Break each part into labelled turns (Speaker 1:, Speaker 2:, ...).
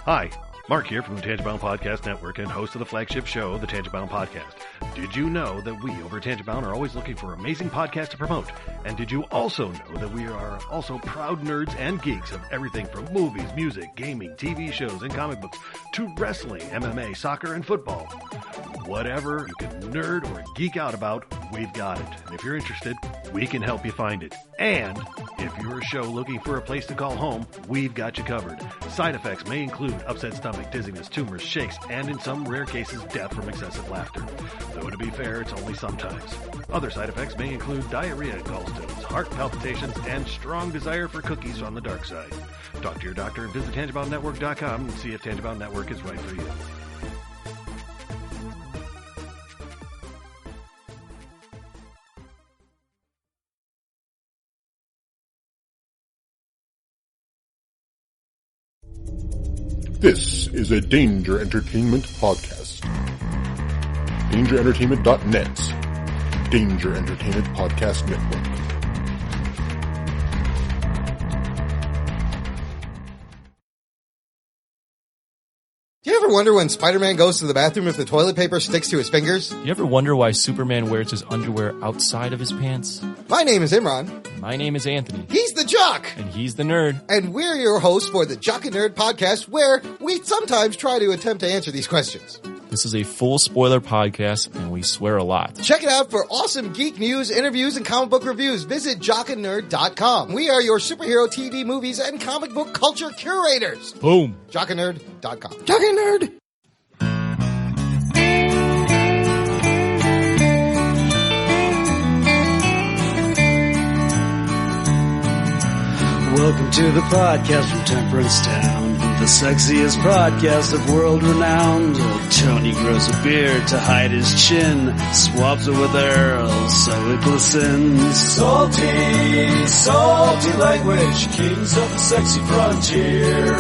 Speaker 1: Hi, Mark here from the Tangent-Bound Podcast Network and host of the flagship show, the Tangent-Bound Podcast. Did you know that we over at Tangent-Bound are always looking for amazing podcasts to promote? And did you also know that we are also proud nerds and geeks of everything from movies, music, gaming, TV shows, and comic books to wrestling, MMA, soccer, and football? Whatever you can nerd or geek out about, we've got it. And if you're interested, we can help you find it. And if you're a show looking for a place to call home, we've got you covered. Side effects may include upset stomach, dizziness, tumors, shakes, and in some rare cases, death from excessive laughter. Though to be fair, it's only sometimes. Other side effects may include diarrhea, gallstones, heart palpitations, and strong desire for cookies on the dark side. Talk to your doctor and visit TangentBoundNetwork.com and see if Tangent-Bound Network is right for you.
Speaker 2: This is a Danger Entertainment podcast. DangerEntertainment.net. Danger Entertainment Podcast Network.
Speaker 3: Do you ever wonder when Spider-Man goes to the bathroom if the toilet paper sticks to his fingers?
Speaker 4: You ever wonder why Superman wears his underwear outside of his pants?
Speaker 3: My name is Imran.
Speaker 4: My name is Anthony.
Speaker 3: He's the Jock!
Speaker 4: And he's the Nerd.
Speaker 3: And we're your hosts for the Jock and Nerd podcast, where we sometimes try to attempt to answer these questions.
Speaker 4: This is a full spoiler podcast, and we swear a lot.
Speaker 3: Check it out for awesome geek news, interviews, and comic book reviews. Visit jockandnerd.com. We are your superhero TV, movies, and comic book culture curators.
Speaker 4: Boom.
Speaker 3: Jockandnerd.com. Jock and Nerd!
Speaker 5: Welcome to the podcast from Temperance Town, the sexiest podcast of world renowned. Tony grows a beard to hide his chin, swaps it with Earl so it glistens. Salty, salty language, kings of the sexy frontier.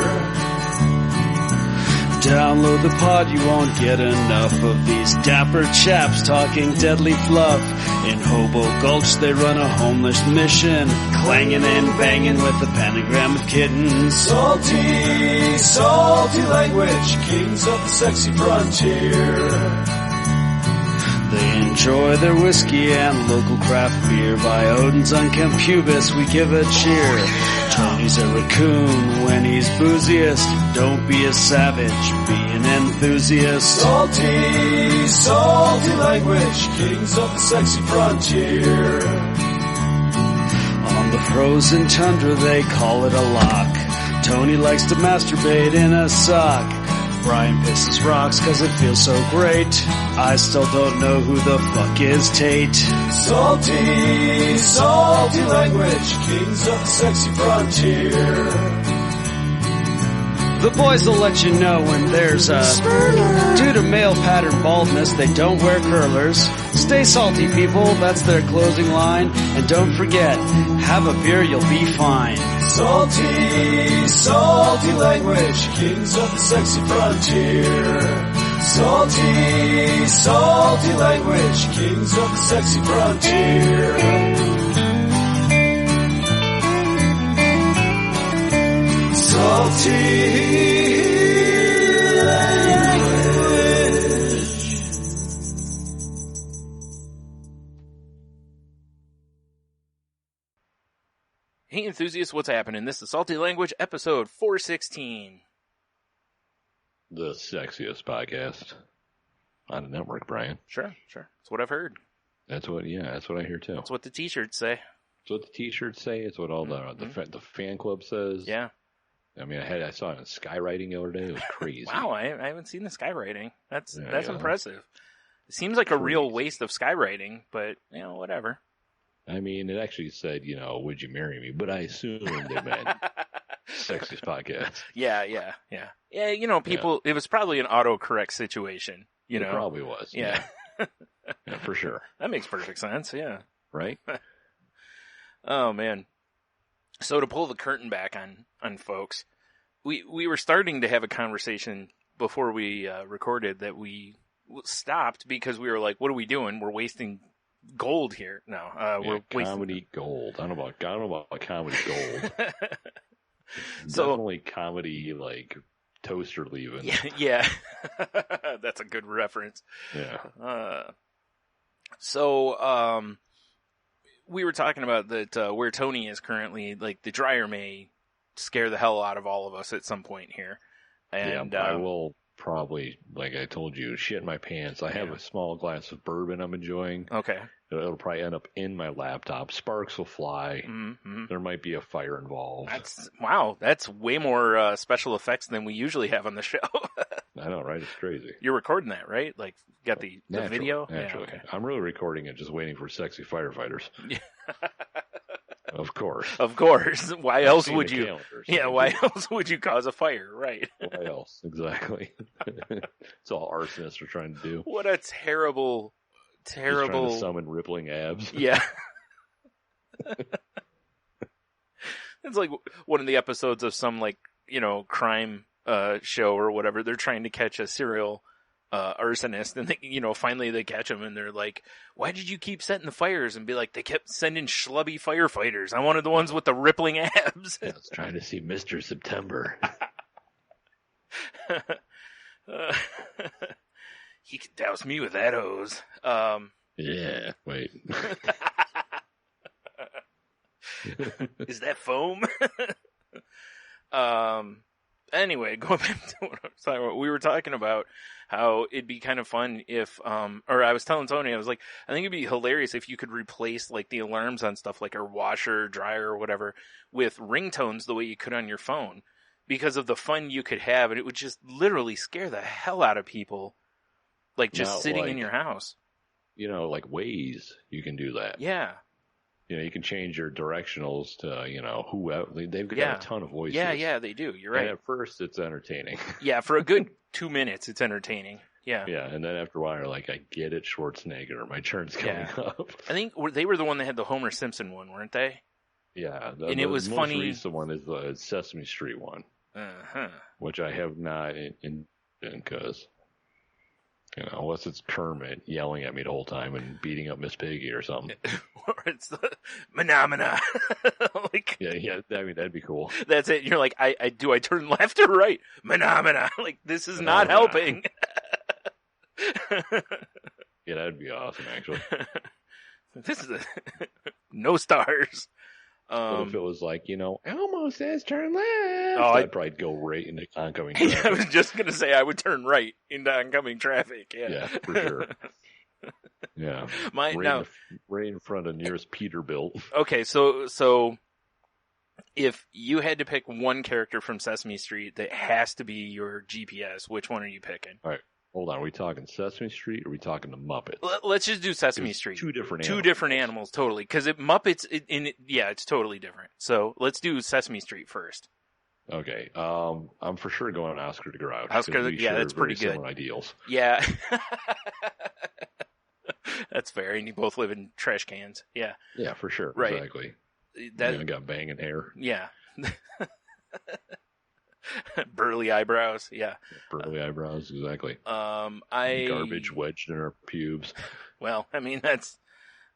Speaker 5: Download the pod, you won't get enough of these dapper chaps talking deadly fluff. In Hobo Gulch they run a homeless mission, clanging and banging with the pentagram of kittens. Salty, salty language, kings of the sexy frontier. They enjoy their whiskey and local craft beer. By Odin's unkempt pubis we give a cheer. Tony's a raccoon when he's booziest. Don't be a savage, be an enthusiast. Salty, salty language, kings of the sexy frontier. On the frozen tundra they call it a lock. Tony likes to masturbate in a sock. Brian pisses rocks cause it feels so great. I still don't know who the fuck is Tate. Salty, salty language, kings of the sexy frontier. The boys will let you know when there's a Spurler. Due to male pattern baldness, they don't wear curlers. Stay salty, people, that's their closing line. And don't forget, have a beer, you'll be fine. Salty, salty language, kings of the sexy frontier. Salty, salty language, kings of the sexy frontier. Salty language.
Speaker 6: Hey enthusiasts, what's happening? This is Salty Language, episode 416.
Speaker 1: The sexiest podcast on the network, Brian.
Speaker 6: Sure. That's what I've heard.
Speaker 1: That's what I hear too.
Speaker 6: That's what the t-shirts say.
Speaker 1: It's what the t-shirts say. It's what all the fan club says.
Speaker 6: Yeah.
Speaker 1: I mean, I saw it in skywriting the other day. It was crazy.
Speaker 6: Wow, I haven't seen the skywriting. That's impressive. It seems like a real waste of skywriting, but, whatever.
Speaker 1: I mean, it actually said, would you marry me? But I assumed they meant sexiest podcast.
Speaker 6: Yeah. Yeah, people, It was probably an autocorrect situation,
Speaker 1: It probably was.
Speaker 6: Yeah.
Speaker 1: Yeah, for sure.
Speaker 6: That makes perfect sense, yeah.
Speaker 1: Right?
Speaker 6: Oh, man. So to pull the curtain back on folks, we were starting to have a conversation before we recorded that we stopped because we were like, what are we doing? We're wasting gold here. No, we're
Speaker 1: comedy gold. I don't know about comedy gold.
Speaker 6: So
Speaker 1: definitely comedy like
Speaker 7: toaster leaving.
Speaker 6: Yeah. That's a good reference.
Speaker 7: Yeah.
Speaker 6: So, we were talking about that where Tony is currently, like, the dryer may scare the hell out of all of us at some point here. And
Speaker 7: yeah, I will probably, like I told you, shit my pants. I have a small glass of bourbon I'm enjoying.
Speaker 6: Okay.
Speaker 7: It'll probably end up in my laptop. Sparks will fly.
Speaker 6: Mm-hmm.
Speaker 7: There might be a fire involved.
Speaker 6: That's way more special effects than we usually have on the show.
Speaker 7: I know, right? It's crazy.
Speaker 6: You're recording that, right? Like, got the video?
Speaker 7: Naturally.
Speaker 6: Yeah, okay.
Speaker 7: I'm really recording it, just waiting for sexy firefighters. Of course.
Speaker 6: Of course. Why else would you?
Speaker 7: Calendars,
Speaker 6: Yeah, why else would you cause a fire? Right.
Speaker 7: Why else? Exactly. It's all arsonists are trying to do.
Speaker 6: What a terrible.
Speaker 7: Just trying to summon rippling abs.
Speaker 6: Yeah. It's like one of the episodes of some, like, crime show or whatever. They're trying to catch a serial arsonist, and they, finally they catch him, and they're like, "Why did you keep setting the fires?" And be like, "They kept sending schlubby firefighters. I wanted the ones with the rippling abs."
Speaker 7: I was trying to see Mr. September.
Speaker 6: He could douse me with that hose.
Speaker 7: Yeah, wait.
Speaker 6: Is that foam? Anyway, going back to what I was talking about, we were talking about how it'd be kind of fun if, or I was telling Tony, I was like, I think it'd be hilarious if you could replace, like, the alarms on stuff like our washer, dryer, or whatever with ringtones the way you could on your phone, because of the fun you could have, and it would just literally scare the hell out of people, like, just sitting in your house.
Speaker 7: Like Waze, you can do that.
Speaker 6: Yeah.
Speaker 7: You can change your directionals to, whoever. They've got a ton of voices.
Speaker 6: Yeah, they do. You're right.
Speaker 7: And at first, it's entertaining.
Speaker 6: Yeah, for a good 2 minutes, it's entertaining. Yeah.
Speaker 7: Yeah, and then after a while, you're like, I get it, Schwarzenegger. My turn's coming up.
Speaker 6: I think they were the one that had the Homer Simpson one, weren't they?
Speaker 7: Yeah.
Speaker 6: And it was funny.
Speaker 7: The most recent one is the Sesame Street one.
Speaker 6: Uh-huh.
Speaker 7: Which I have not because... unless it's Kermit yelling at me the whole time and beating up Miss Piggy or something.
Speaker 6: Or it's the Manamana. Like,
Speaker 7: yeah, that'd be cool.
Speaker 6: That's it. You're like, I turn left or right? Manamana. Like, this is not helping.
Speaker 7: Yeah, that'd be awesome, actually.
Speaker 6: This is no stars.
Speaker 7: What if it was like, Elmo says turn left? I'd probably go right into oncoming traffic.
Speaker 6: I was just going to say I would turn right into oncoming traffic.
Speaker 7: Yeah, for sure. Yeah. Right in front of nearest Peterbilt.
Speaker 6: Okay, so if you had to pick one character from Sesame Street that has to be your GPS, which one are you picking?
Speaker 7: All right. Hold on, are we talking Sesame Street or are we talking the Muppets?
Speaker 6: Let's just do Sesame Street.
Speaker 7: Two different
Speaker 6: animals, totally. Because Muppets, it's totally different. So let's do Sesame Street first.
Speaker 7: Okay. I'm for sure going Oscar the Grouch.
Speaker 6: That's pretty good.
Speaker 7: Similar ideals.
Speaker 6: Yeah. That's fair. And you both live in trash cans. Yeah.
Speaker 7: Yeah, for sure.
Speaker 6: Right.
Speaker 7: Exactly. I got banging hair.
Speaker 6: Yeah. Burly eyebrows, yeah.
Speaker 7: Burly eyebrows, exactly.
Speaker 6: Garbage
Speaker 7: wedged in her pubes.
Speaker 6: Well, I mean,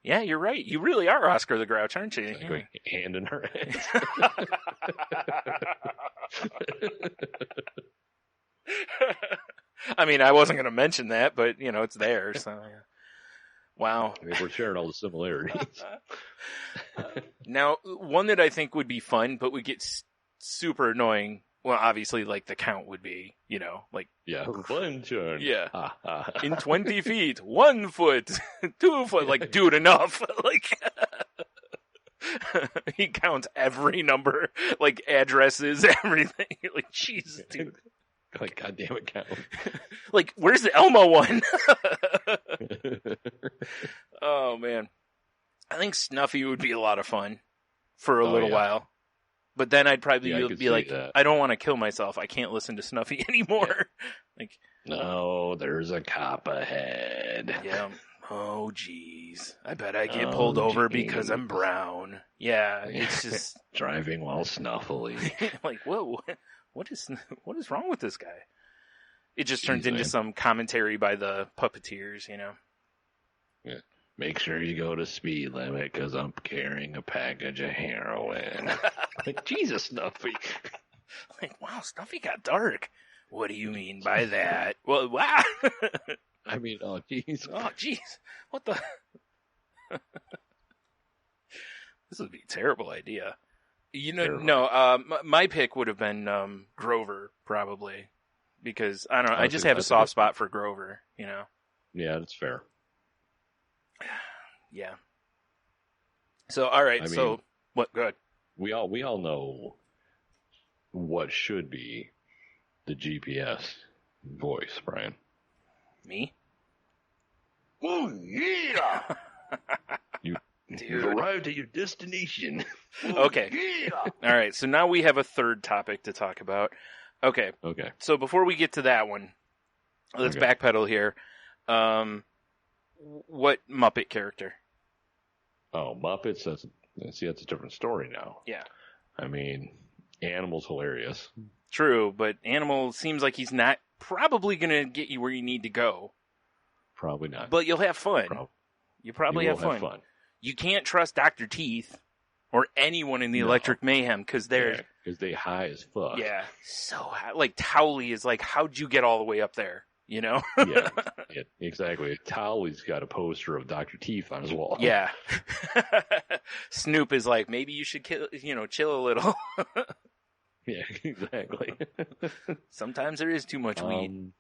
Speaker 6: yeah, you're right. You really are Oscar the Grouch, aren't you?
Speaker 7: Exactly. Yeah. Hand in her head.
Speaker 6: I mean, I wasn't going to mention that, but, it's there, so, yeah. Wow.
Speaker 7: I mean, we're sharing all the similarities.
Speaker 6: Now, one that I think would be fun, but would get super annoying. Well, obviously, like, the count would be, like...
Speaker 7: Yeah, one turn.
Speaker 6: Yeah. In 20 feet, 1 foot, 2 foot. Like, dude, enough. Like, he counts every number, like, addresses, everything. You're like, Jesus, dude.
Speaker 7: Like, goddamn it, count.
Speaker 6: Like, where's the Elmo one? Oh, man. I think Snuffy would be a lot of fun for a little while. But then I'd probably be like, I don't want to kill myself. I can't listen to Snuffy anymore. Yeah. Like,
Speaker 7: no, there's a cop ahead.
Speaker 6: Yeah. Oh, jeez. I bet I get pulled over because I'm brown. Yeah, it's just
Speaker 7: driving while snuffly.
Speaker 6: Like, whoa, what is wrong with this guy? It just turns into some commentary by the puppeteers,
Speaker 7: Yeah. Make sure you go to speed limit because I'm carrying a package of heroin. Like, Jesus, Snuffy.
Speaker 6: Like, wow, Snuffy got dark. What do you mean by that? Well, wow.
Speaker 7: I mean, oh, jeez.
Speaker 6: Oh, jeez. What the? This would be a terrible idea. My pick would have been Grover, probably. Because, I don't know, I just have a soft spot for Grover,
Speaker 7: Yeah, that's fair.
Speaker 6: Yeah. So, all right, what? Go ahead.
Speaker 7: We all know what should be the GPS voice, Brian.
Speaker 6: Me?
Speaker 7: Oh, yeah! You've arrived at your destination.
Speaker 6: Okay. All right, so now we have a third topic to talk about. Okay. So before we get to that one, let's backpedal here. What Muppet character?
Speaker 7: Oh, Muppets, that's a different story now.
Speaker 6: Yeah.
Speaker 7: I mean, Animal's hilarious.
Speaker 6: True, but Animal seems like he's not probably going to get you where you need to go.
Speaker 7: Probably not.
Speaker 6: But you'll have fun. You probably
Speaker 7: you
Speaker 6: have
Speaker 7: will
Speaker 6: fun. You can't trust Dr. Teeth or anyone in the Electric Mayhem because they're...
Speaker 7: Because they high as fuck.
Speaker 6: Yeah, so high. Like, Towley is like, how'd you get all the way up there? You know?
Speaker 7: Yeah, exactly. Towley's got a poster of Dr. Teeth on his wall.
Speaker 6: Yeah. Snoop is like, maybe you should chill a little.
Speaker 7: Yeah, exactly.
Speaker 6: Sometimes there is too much weed.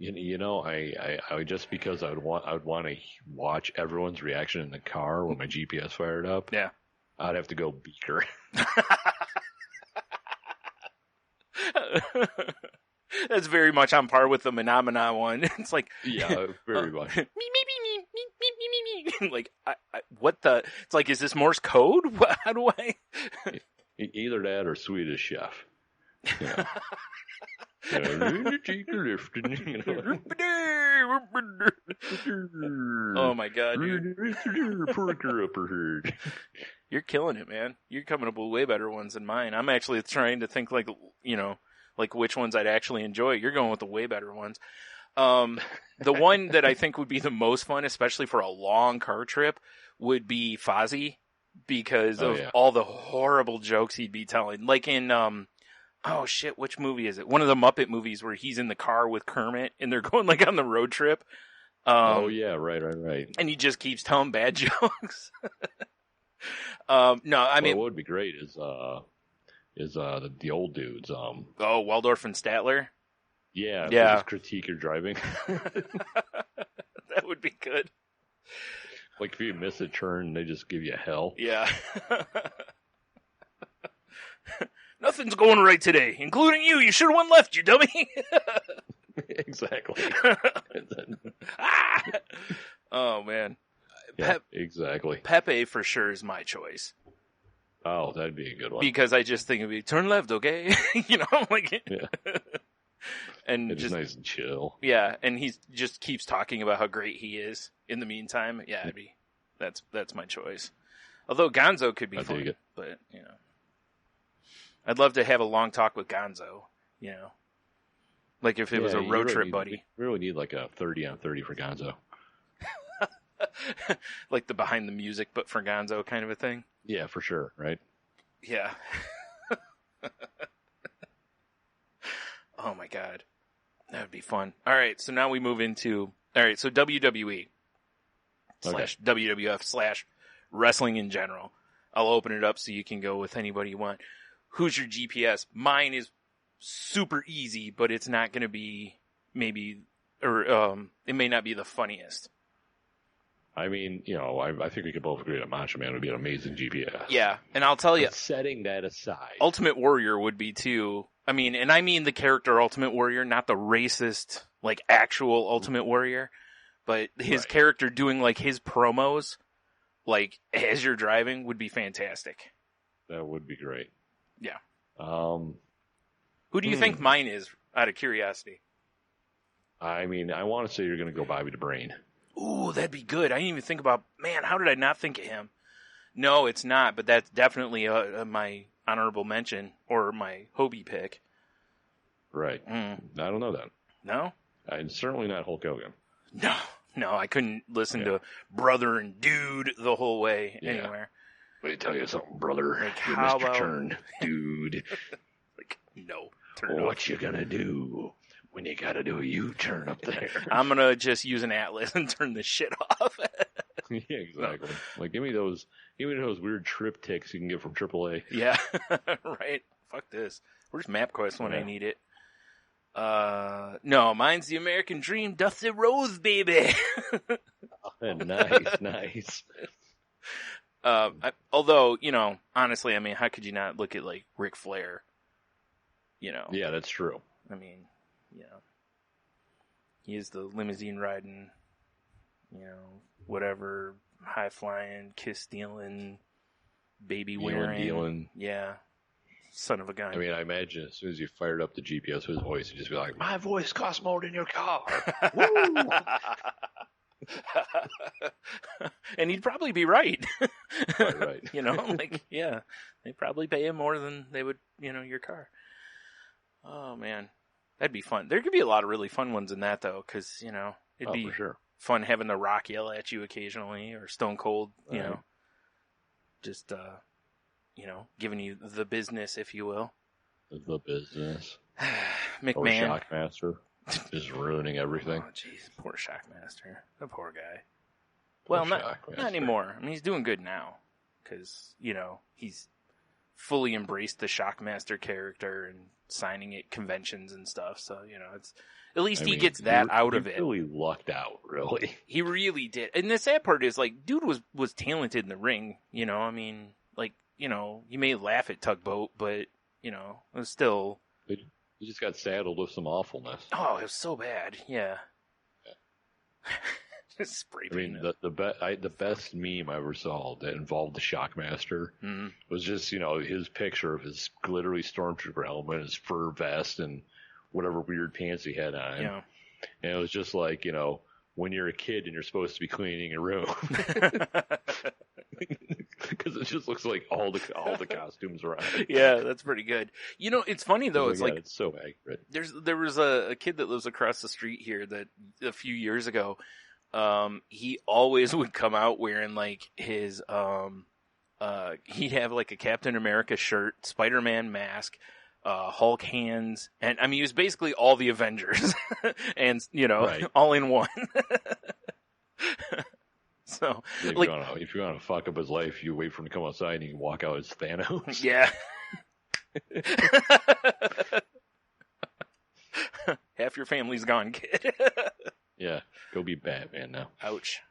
Speaker 7: I just because I would want to watch everyone's reaction in the car when my GPS fired up.
Speaker 6: Yeah.
Speaker 7: I'd have to go Beaker.
Speaker 6: That's very much on par with the Phenomena one. It's like,
Speaker 7: yeah, very much.
Speaker 6: Like, what the? It's like, is this Morse code? How do I?
Speaker 7: Either that or Swedish Chef. Yeah.
Speaker 6: Oh my God, you're killing it, man. You're coming up with way better ones than mine. I'm actually trying to think like which ones I'd actually enjoy. You're going with the way better ones. The one that I think would be the most fun, especially for a long car trip, would be Fozzie because of all the horrible jokes he'd be telling. Like in oh shit, which movie is it? One of the Muppet movies where he's in the car with Kermit and they're going like on the road trip.
Speaker 7: Oh yeah, right.
Speaker 6: And he just keeps telling bad jokes. No, I mean,
Speaker 7: what would be great is the old dudes.
Speaker 6: Waldorf and Statler.
Speaker 7: Yeah. Just critique your driving.
Speaker 6: That would be good.
Speaker 7: Like if you miss a turn, they just give you hell.
Speaker 6: Yeah. Nothing's going right today, including you. You should have went left, you dummy.
Speaker 7: Exactly.
Speaker 6: Oh, man.
Speaker 7: Yeah, exactly.
Speaker 6: Pepe for sure is my choice.
Speaker 7: Oh, that'd be a good one.
Speaker 6: Because I just think it'd be turn left, okay? Like. Yeah. And
Speaker 7: it's just nice and chill.
Speaker 6: Yeah, and he just keeps talking about how great he is. In the meantime, yeah, that's my choice. Although Gonzo could be fun, but I'd love to have a long talk with Gonzo. Like if it was a road trip buddy.
Speaker 7: We really need like a 30 on 30 for Gonzo.
Speaker 6: Like the behind the music, but for Gonzo kind of a thing.
Speaker 7: Yeah, for sure. Right.
Speaker 6: Yeah. Oh my God. That would be fun. All right. So now we move into, so WWE / WWF / wrestling in general. I'll open it up so you can go with anybody you want. Who's your GPS? Mine is super easy, but it's not going to be it may not be the funniest.
Speaker 7: I mean, I think we could both agree that Macho Man would be an amazing GPS.
Speaker 6: Yeah. And I'll tell you.
Speaker 7: Setting that aside.
Speaker 6: Ultimate Warrior would be too. I mean the character Ultimate Warrior, not the racist, like actual Ultimate Warrior, but his character doing like his promos, like as you're driving would be fantastic.
Speaker 7: That would be great.
Speaker 6: Yeah.
Speaker 7: Who
Speaker 6: do you think mine is, out of curiosity?
Speaker 7: I mean, I want to say you're going to go Bobby the Brain.
Speaker 6: Ooh, that'd be good. I didn't even think about, man, how did I not think of him? No, it's not, but that's definitely my honorable mention or my Hobie pick.
Speaker 7: Right. I don't know that.
Speaker 6: No?
Speaker 7: I'm certainly not Hulk Hogan.
Speaker 6: No, I couldn't listen to Brother and Dude the whole way anywhere.
Speaker 7: Let me tell you something, brother.
Speaker 6: Like,
Speaker 7: You're
Speaker 6: how
Speaker 7: Mr.
Speaker 6: about...
Speaker 7: Turn, dude.
Speaker 6: Like, no. Turn
Speaker 7: What you gonna do when you gotta do a U-turn up there?
Speaker 6: I'm gonna just use an atlas and turn this shit off.
Speaker 7: Yeah, exactly. Like, give me those weird trip ticks you can get from AAA.
Speaker 6: Yeah, right. Fuck this. Where's MapQuest when I need it? No, mine's the American Dream, Dusty Rose, baby.
Speaker 7: Nice.
Speaker 6: Although, honestly, I mean, how could you not look at, like, Ric Flair?
Speaker 7: Yeah, that's true.
Speaker 6: I mean, he is the limousine riding, whatever, high flying, kiss stealing, baby wearing.
Speaker 7: Dealing.
Speaker 6: Yeah. Son of a gun.
Speaker 7: I mean, I imagine as soon as you fired up the GPS with his voice, he'd just be like, "My voice costs more than your car." Woo!
Speaker 6: And he'd probably be right.
Speaker 7: Right.
Speaker 6: They probably pay him more than they would, your car. Oh, man. That'd be fun. There could be a lot of really fun ones in that, though, because, it'd be
Speaker 7: for sure.
Speaker 6: fun having The Rock yell at you occasionally, or Stone Cold, just, giving you the business, if you will.
Speaker 7: The business.
Speaker 6: McMahon.
Speaker 7: Or Shockmaster. Just ruining everything.
Speaker 6: Oh, jeez. Poor Shockmaster. The poor guy. Well, not anymore. I mean, he's doing good now. Because, he's fully embraced the Shockmaster character and signing at conventions and stuff. So, it's at least he gets that out of it.
Speaker 7: He really lucked out, really.
Speaker 6: He really did. And the sad part is, like, dude was talented in the ring. I mean, like, you may laugh at Tugboat, but, it was still...
Speaker 7: He just got saddled with some awfulness.
Speaker 6: Oh, it was so bad. Yeah. Just spray paint.
Speaker 7: I mean, the best meme I ever saw that involved the Shockmaster was just, his picture of his glittery stormtrooper helmet, his fur vest, and whatever weird pants he had on.
Speaker 6: Yeah.
Speaker 7: And it was just like, when you're a kid and you're supposed to be cleaning a room. Because it just looks like all the costumes are on.
Speaker 6: Yeah, that's pretty good. It's funny though. It's like
Speaker 7: it's so accurate.
Speaker 6: There was a kid that lives across the street here that a few years ago, he always would come out wearing like his he'd have like a Captain America shirt, Spider-Man mask, Hulk hands, and I mean he was basically all the Avengers, and all in one. So,
Speaker 7: if you want to fuck up his life, you wait for him to come outside and you can walk out as Thanos.
Speaker 6: Yeah. Half your family's gone, kid.
Speaker 7: Yeah, go be Batman now.
Speaker 6: Ouch.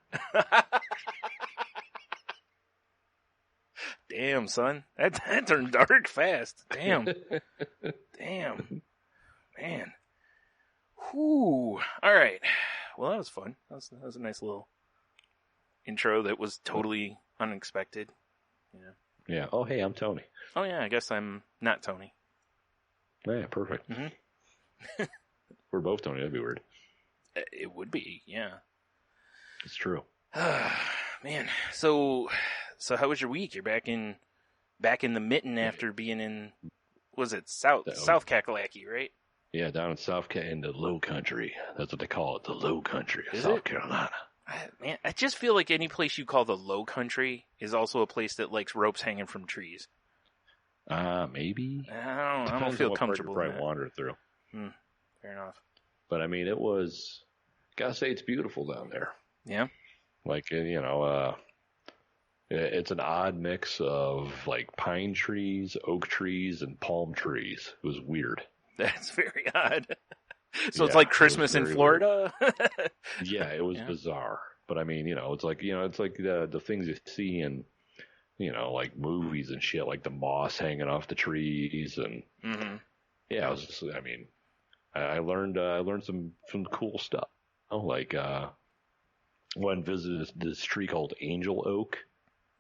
Speaker 6: Damn, son. That turned dark fast. Damn. Man. Whew. All right. Well, that was fun. That was a nice little intro that was totally unexpected.
Speaker 7: Yeah. Oh, hey, I'm Tony.
Speaker 6: Oh, yeah, I guess I'm not Tony.
Speaker 7: Yeah, perfect.
Speaker 6: Mm-hmm.
Speaker 7: We're both Tony. That'd be weird.
Speaker 6: It would be, yeah.
Speaker 7: It's true.
Speaker 6: Man, so how was your week? You're back in the mitten after being in, was it South Kakalaki, right?
Speaker 7: Yeah, down in in the Low Country. That's what they call it, the Low Country of South Carolina.
Speaker 6: Man, I just feel like any place you call the Low Country is also a place that likes ropes hanging from trees.
Speaker 7: Maybe.
Speaker 6: I don't feel comfortable with that.
Speaker 7: Wander through.
Speaker 6: Fair enough.
Speaker 7: But I mean, gotta say it's beautiful down there.
Speaker 6: Yeah.
Speaker 7: Like, it's an odd mix of like pine trees, oak trees, and palm trees. It was weird.
Speaker 6: That's very odd. So it's like Christmas in Florida?
Speaker 7: Yeah, it was bizarre. But I mean, it's like the things you see in, like movies and shit, like the moss hanging off the trees and yeah, it was just, I mean, I learned some cool stuff. Like, went and visited this tree called Angel Oak.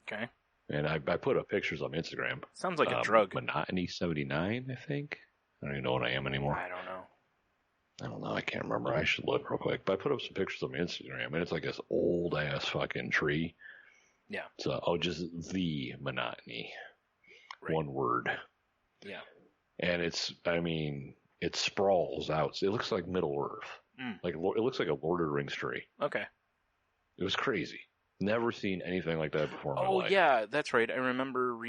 Speaker 6: Okay.
Speaker 7: And I put up pictures on Instagram.
Speaker 6: Sounds like a drug.
Speaker 7: Monotony 79, I think. I don't even know what I am anymore.
Speaker 6: I don't know.
Speaker 7: I can't remember. I should look real quick. But I put up some pictures on Instagram, and it's like this old ass fucking tree.
Speaker 6: Yeah.
Speaker 7: So, just the Monotony.
Speaker 6: Right.
Speaker 7: One word.
Speaker 6: Yeah.
Speaker 7: And it sprawls out. So it looks like Middle Earth. Like, it looks like a Lord of the Rings tree.
Speaker 6: Okay.
Speaker 7: It was crazy. Never seen anything like that before in my life.
Speaker 6: Oh, yeah, that's right. I remember I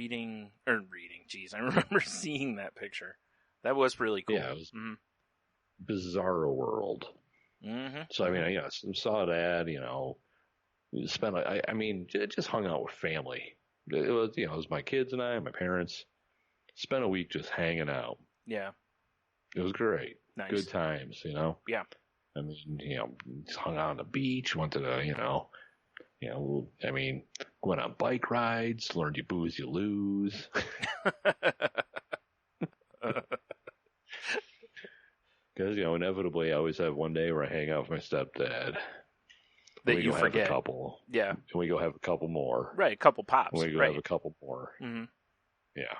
Speaker 6: remember seeing that picture. That was really cool.
Speaker 7: Yeah, it was Bizarro World.
Speaker 6: Mm-hmm.
Speaker 7: So I mean, yeah, saw that. Spent. I mean, just hung out with family. It was, it was my kids and I, my parents. Spent a week just hanging out.
Speaker 6: Yeah.
Speaker 7: It was great.
Speaker 6: Nice.
Speaker 7: Good times, Yeah. I mean, just hung out on the beach, went to the, I mean, went on bike rides, learned you booze, you lose. Because, inevitably I always have one day where I hang out with my stepdad.
Speaker 6: That you forget.
Speaker 7: Have a couple.
Speaker 6: Yeah.
Speaker 7: And we go have a couple more.
Speaker 6: Right, a couple pops.
Speaker 7: And we go have a couple more.
Speaker 6: Mm-hmm.
Speaker 7: Yeah.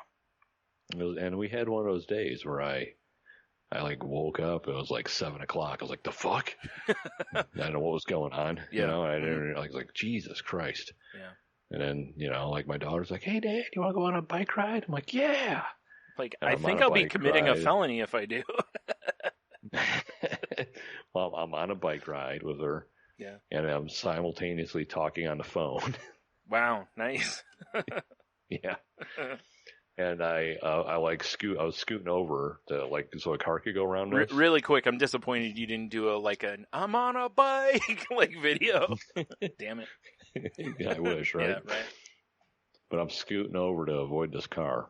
Speaker 7: And we had one of those days where I woke up, it was like 7 o'clock. I was like, the fuck? I don't know what was going on.
Speaker 6: Yeah.
Speaker 7: I didn't, I was like, Jesus Christ.
Speaker 6: Yeah.
Speaker 7: And then, like my daughter's like, hey Dad, you want to go on a bike ride? I'm like, yeah.
Speaker 6: Like, I think I'll be committing a felony if I do.
Speaker 7: Well, I'm on a bike ride with her.
Speaker 6: Yeah.
Speaker 7: And I'm simultaneously talking on the phone.
Speaker 6: Wow. Nice.
Speaker 7: Yeah. And I was scooting over to so a car could go around us.
Speaker 6: Really quick, I'm disappointed you didn't do I'm on a bike video. Damn it.
Speaker 7: Yeah, I wish, right?
Speaker 6: Yeah, right.
Speaker 7: But I'm scooting over to avoid this car.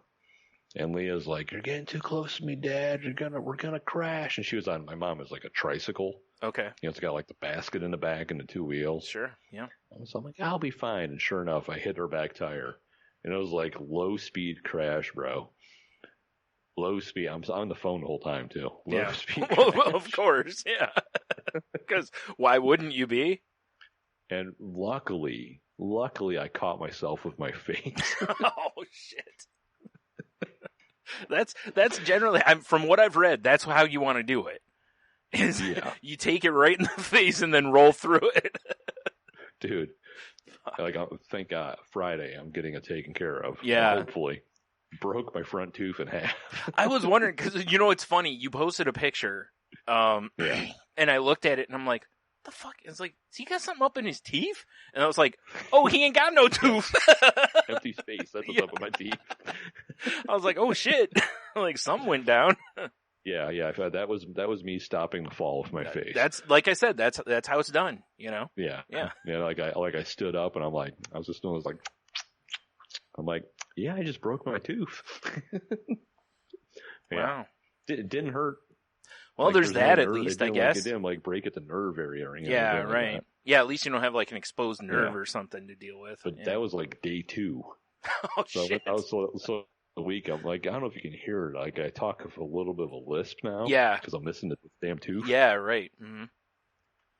Speaker 7: And Leah's like, "You're getting too close to me, Dad. We're gonna crash." And she was on, my mom is like a tricycle.
Speaker 6: Okay.
Speaker 7: It's got like the basket in the back and the two wheels.
Speaker 6: Sure. Yeah.
Speaker 7: So I'm like, I'll be fine. And sure enough, I hit her back tire. And it was like low speed crash, bro. Low speed. I'm on the phone the whole time too. Low speed.
Speaker 6: Well, of course, yeah. Because why wouldn't you be?
Speaker 7: And luckily, I caught myself with my face.
Speaker 6: Oh shit. That's generally, from what I've read, that's how you want to do it. You take it right in the face and then roll through it.
Speaker 7: Dude. Thank God, Friday I'm getting it taken care of.
Speaker 6: Yeah.
Speaker 7: Hopefully. Broke my front tooth in half.
Speaker 6: I was wondering, because, it's funny, you posted a picture, and I looked at it, and I'm like, the fuck? It's like, has he got something up in his teeth? And I was like, oh, he ain't got no tooth.
Speaker 7: Empty space, that's what's up with my teeth.
Speaker 6: I was like, oh shit, like something went down.
Speaker 7: Yeah, that was me stopping the fall with my face.
Speaker 6: That's, like I said, that's how it's done,
Speaker 7: Yeah.
Speaker 6: Yeah.
Speaker 7: Yeah, I stood up and I was just doing this I'm like, yeah, I just broke my tooth. Yeah.
Speaker 6: Wow.
Speaker 7: It didn't hurt.
Speaker 6: Well, there's that at least, I guess.
Speaker 7: It didn't break at the nerve area or anything.
Speaker 6: Yeah, right. Yeah, at least you don't have an exposed nerve or something to deal with.
Speaker 7: But that was day 2.
Speaker 6: Oh, shit.
Speaker 7: So the week, I'm like, I don't know if you can hear it. I talk with a little bit of a lisp now.
Speaker 6: Yeah.
Speaker 7: Because I'm missing the damn tooth.
Speaker 6: Yeah, right. Mm-hmm.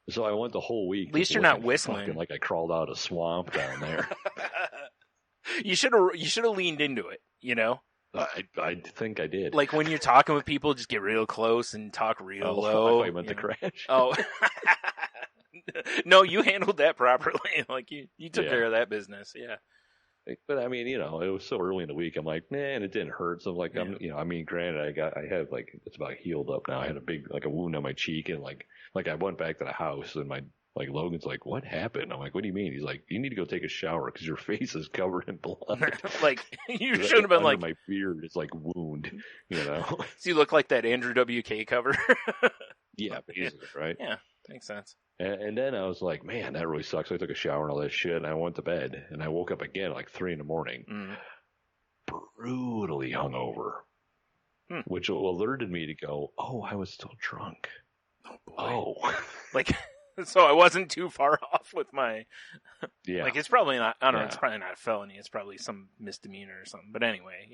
Speaker 7: So I went the whole week.
Speaker 6: At least you're not whistling.
Speaker 7: Fucking like I crawled out of a swamp down there.
Speaker 6: You should have leaned into it,
Speaker 7: I think I did.
Speaker 6: Like when you're talking with people, just get real close and talk real low.
Speaker 7: I meant to crash.
Speaker 6: Oh. No, you handled that properly. You took care of that business. Yeah.
Speaker 7: But I mean, it was so early in the week. I'm like, man, it didn't hurt. So I'm like, granted, I have it's about healed up now. I had a big, a wound on my cheek, and I went back to the house, and my Logan's like, what happened? I'm like, what do you mean? He's like, you need to go take a shower because your face is covered in blood.
Speaker 6: You should have been
Speaker 7: under my beard is wound,
Speaker 6: So you look like that Andrew WK cover.
Speaker 7: Yeah, basically, right?
Speaker 6: Yeah, makes sense.
Speaker 7: And then I was like, man, that really sucks. I took a shower and all that shit, and I went to bed, and I woke up again at 3 a.m, brutally hungover, which alerted me to go, oh, I was still drunk.
Speaker 6: Oh, boy. So I wasn't too far off with my, it's probably not, I don't know, it's probably not a felony. It's probably some misdemeanor or something. But anyway,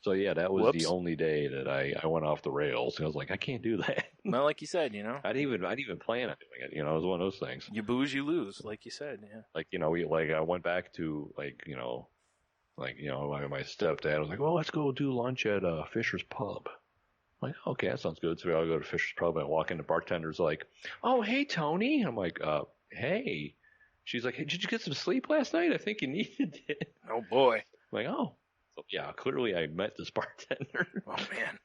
Speaker 7: So that was the only day that I went off the rails. And I was like, I can't do that.
Speaker 6: Well, like you said,
Speaker 7: I didn't even plan on doing it. It was one of those things.
Speaker 6: You booze, you lose, like you said. Yeah.
Speaker 7: I went back to my stepdad was like, well, let's go do lunch at Fisher's Pub. I'm like, okay, that sounds good. So we all go to Fisher's Pub and walk in. The bartender's like, oh, hey, Tony. I'm like, hey. She's like, hey, did you get some sleep last night? I think you needed it.
Speaker 6: Oh, boy.
Speaker 7: I'm like, oh. So, yeah, clearly I met this bartender.
Speaker 6: Oh, man.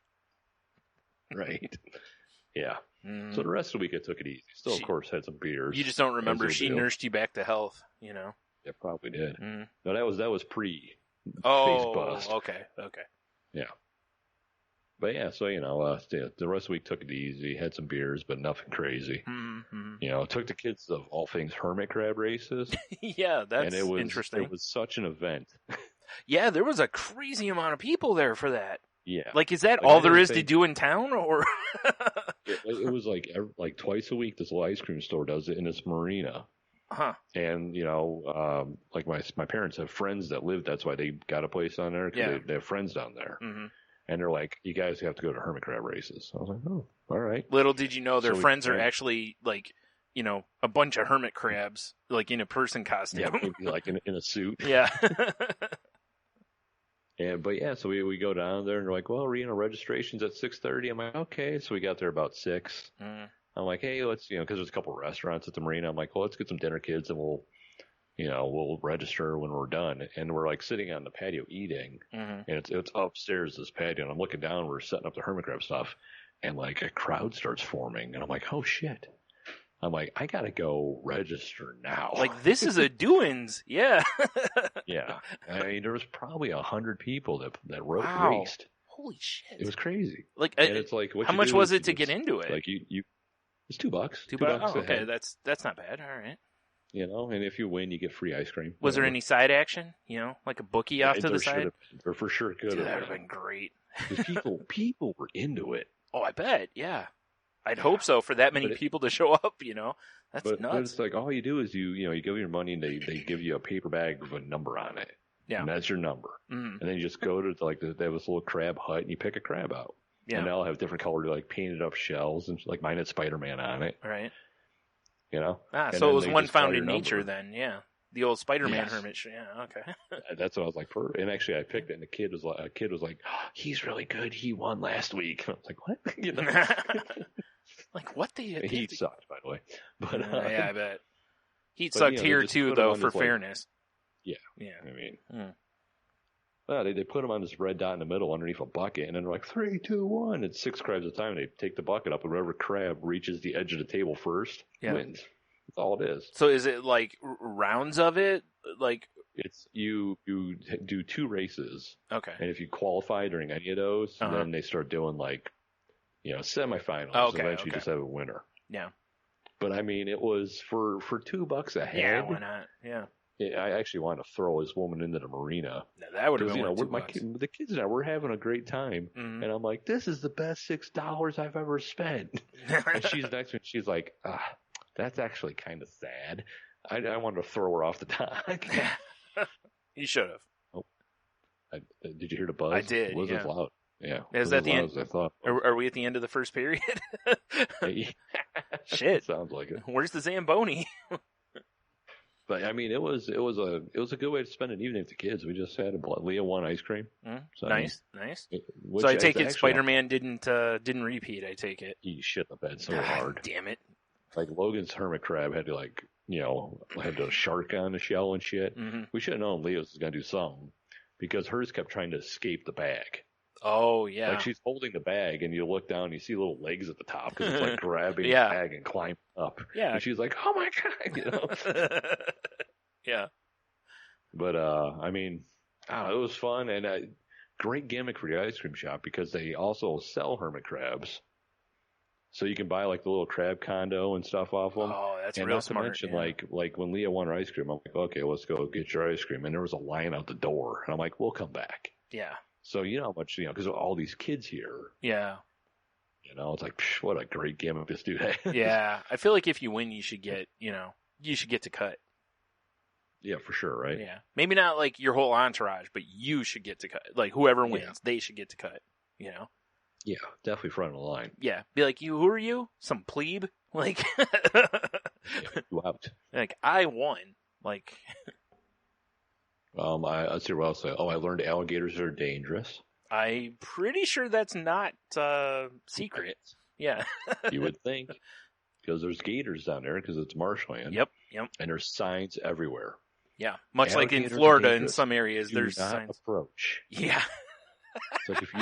Speaker 7: Right. Yeah. So the rest of the week I took it easy. Still, of course, had some beers.
Speaker 6: You just don't remember she nursed you back to health,
Speaker 7: Yeah, probably did. No, that was pre
Speaker 6: face
Speaker 7: bust.
Speaker 6: Okay.
Speaker 7: Yeah. But yeah, so the rest of the week took it easy. Had some beers, but nothing crazy.
Speaker 6: Mm-hmm.
Speaker 7: Took the kids to all things hermit crab races.
Speaker 6: Yeah, that's
Speaker 7: and it was
Speaker 6: interesting.
Speaker 7: It was such an event.
Speaker 6: Yeah, there was a crazy amount of people there for that.
Speaker 7: Yeah,
Speaker 6: like is that all there is to do in town, or?
Speaker 7: It was like twice a week. This little ice cream store does it in this marina.
Speaker 6: Huh.
Speaker 7: And like my parents have friends that live. That's why they got a place down there. Cause they have friends down there.
Speaker 6: Mm-hmm.
Speaker 7: And they're like, you guys have to go to hermit crab races. I was like, oh, all right.
Speaker 6: Little did you know their friends are actually like, a bunch of hermit crabs, like in a person costume.
Speaker 7: Yeah, maybe like in a suit.
Speaker 6: Yeah.
Speaker 7: So we go down there and they're like, well, registration's at 6:30. I'm like, okay. So we got there about 6.
Speaker 6: Mm.
Speaker 7: I'm like, hey, let's, because there's a couple of restaurants at the marina. I'm like, well, let's get some dinner, kids, and we'll register when we're done. And we're like sitting on the patio eating, and it's upstairs, this patio. And I'm looking down, we're setting up the hermit crab stuff, and like a crowd starts forming. And I'm like, oh shit. I'm like, I gotta go register now.
Speaker 6: Like, this is a doings. Yeah.
Speaker 7: Yeah. I mean, there was probably 100 people that raced.
Speaker 6: Holy shit.
Speaker 7: It was crazy.
Speaker 6: Like,
Speaker 7: and it's like,
Speaker 6: how much was it to get into it?
Speaker 7: Like it's $2.
Speaker 6: $2. Oh, okay. That's not bad. All right.
Speaker 7: And if you win, you get free ice cream.
Speaker 6: Was there any side action? Like a bookie off to the side?
Speaker 7: There for sure could have.
Speaker 6: That would have been great.
Speaker 7: People were into it.
Speaker 6: Oh, I bet. Yeah. I'd hope so for that many people to show up, That's nuts.
Speaker 7: But it's like, all you do is you give your money and they give you a paper bag with a number on it.
Speaker 6: Yeah.
Speaker 7: And that's your number.
Speaker 6: Mm-hmm.
Speaker 7: And then you just go to they have this little crab hut and you pick a crab out.
Speaker 6: Yeah.
Speaker 7: And they'll have different colored, like painted up shells, and like mine had Spider-Man on it.
Speaker 6: Right.
Speaker 7: So
Speaker 6: it was one found in nature then, yeah. The old Spider-Man hermit. Yeah, okay.
Speaker 7: That's what I was like for. And actually, I picked it, and the kid was like, oh, he's really good. He won last week. I was like, what?
Speaker 6: Like what the
Speaker 7: Heat sucked, by the way. But
Speaker 6: yeah, I bet. Heat sucked here too, though, for fairness.
Speaker 7: Yeah.
Speaker 6: Yeah.
Speaker 7: I mean, well, they put them on this red dot in the middle underneath a bucket, and then they're like 3, 2, 1. It's 6 crabs at a time. They take the bucket up, and whoever crab reaches the edge of the table first wins. That's all it is.
Speaker 6: So is it like rounds of it? Like
Speaker 7: it's you do 2 races.
Speaker 6: Okay.
Speaker 7: And if you qualify during any of those, then they start doing like semifinals.
Speaker 6: Okay.
Speaker 7: Eventually, you just have a winner.
Speaker 6: Yeah.
Speaker 7: But I mean, it was for $2 a head.
Speaker 6: Yeah, why not? Yeah.
Speaker 7: I actually wanted to throw this woman into the marina.
Speaker 6: No, that would have been worth
Speaker 7: the kids and I were having a great time, and I'm like, "This is the best $6 I've ever spent." And she's next to me. She's like, "That's actually kind of sad." I wanted to throw her off the dock.
Speaker 6: You should have.
Speaker 7: Oh, did you hear the buzz?
Speaker 6: I did.
Speaker 7: It was as loud. Yeah.
Speaker 6: Is that the end?
Speaker 7: I thought.
Speaker 6: Are we at the end of the first period? Shit.
Speaker 7: Sounds like it.
Speaker 6: Where's the Zamboni?
Speaker 7: But I mean, it was a good way to spend an evening with the kids. We just had Leah won ice cream.
Speaker 6: So, nice. So I take it Spider-Man didn't repeat. I take it.
Speaker 7: He shit the bed so hard.
Speaker 6: Damn it!
Speaker 7: Like Logan's hermit crab had to had the shark on the shell and shit.
Speaker 6: Mm-hmm.
Speaker 7: We should have known Leah's was gonna do something because hers kept trying to escape the bag.
Speaker 6: Oh yeah.
Speaker 7: Like she's holding the bag and you look down and you see little legs at the top because it's like grabbing the bag and climbing up.
Speaker 6: Yeah.
Speaker 7: And she's like, oh my God,
Speaker 6: Yeah.
Speaker 7: But, I mean, it was fun and great gimmick for the ice cream shop because they also sell hermit crabs. So you can buy like the little crab condo and stuff off them.
Speaker 6: Oh, that's
Speaker 7: and
Speaker 6: real smart.
Speaker 7: And not to mention like when Leah won her ice cream, I'm like, okay, let's go get your ice cream. And there was a line out the door and I'm like, we'll come back.
Speaker 6: Yeah.
Speaker 7: So you know how much, because of all these kids here.
Speaker 6: Yeah.
Speaker 7: It's like, what a great gimmick this dude has.
Speaker 6: Yeah. I feel like if you win, you should get to cut.
Speaker 7: Yeah, for sure, right?
Speaker 6: Yeah. Maybe not like your whole entourage, but you should get to cut. Like whoever wins, they should get to cut, Yeah,
Speaker 7: definitely front of the line.
Speaker 6: Yeah. Be like, who are you? Some plebe? Like,
Speaker 7: you out.
Speaker 6: Like, I won. Like,
Speaker 7: let's see what else. I learned alligators are dangerous.
Speaker 6: I'm pretty sure that's not secret. Yeah.
Speaker 7: You would think. Because there's gators down there because it's marshland.
Speaker 6: Yep.
Speaker 7: And there's signs everywhere.
Speaker 6: Yeah. Much like in Florida in some areas, there's signs.
Speaker 7: Approach.
Speaker 6: Yeah.
Speaker 7: It's like if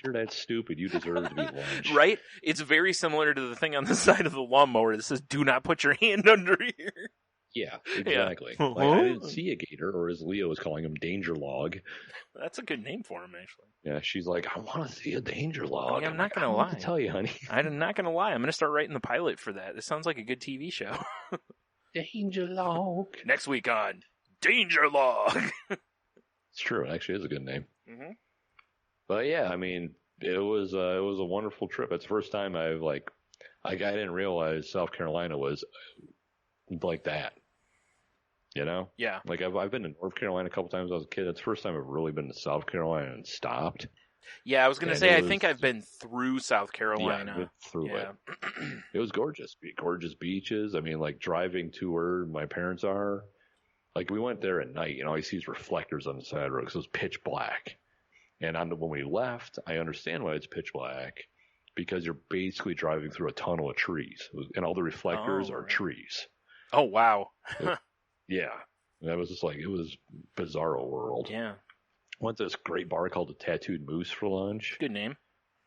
Speaker 7: you're that stupid, you deserve to be lynched.
Speaker 6: Right? It's very similar to the thing on the side of the lawnmower that says, do not put your hand under here.
Speaker 7: Yeah, exactly.
Speaker 6: Yeah.
Speaker 7: Like, I didn't see a gator, or as Leo was calling him, danger log.
Speaker 6: That's a good name for him, actually.
Speaker 7: Yeah, she's like, I want to see a danger log.
Speaker 6: Yeah, I'm not gonna
Speaker 7: I don't know what
Speaker 6: lie.
Speaker 7: to tell you, honey.
Speaker 6: I'm not gonna lie. I'm gonna start writing the pilot for that. This sounds like a good TV show.
Speaker 7: Danger log.
Speaker 6: Next week on Danger Log.
Speaker 7: It's true. It actually is a good name.
Speaker 6: Mm-hmm.
Speaker 7: But yeah, I mean, it was a wonderful trip. It's the first time I didn't realize South Carolina was like that. You know?
Speaker 6: Yeah.
Speaker 7: Like I've been to North Carolina a couple times when I was a kid. It's the first time I've really been to South Carolina and stopped.
Speaker 6: Yeah, I was gonna
Speaker 7: And
Speaker 6: say
Speaker 7: it
Speaker 6: I
Speaker 7: was-
Speaker 6: think I've been through South
Speaker 7: Yeah,
Speaker 6: Carolina.
Speaker 7: I went through
Speaker 6: Yeah.
Speaker 7: it. It was gorgeous. Gorgeous beaches. I mean, like driving to where my parents are. Like we went there at night, and all you see is reflectors on the side of the road because it was pitch black. And when we left, I understand why it's pitch black, because you're basically driving through a tunnel of trees, and all the reflectors are
Speaker 6: right.
Speaker 7: trees.
Speaker 6: Oh wow.
Speaker 7: Yeah, and that was just like, it was bizarro world.
Speaker 6: Yeah.
Speaker 7: Went to this great bar called the Tattooed Moose for lunch,
Speaker 6: Good name.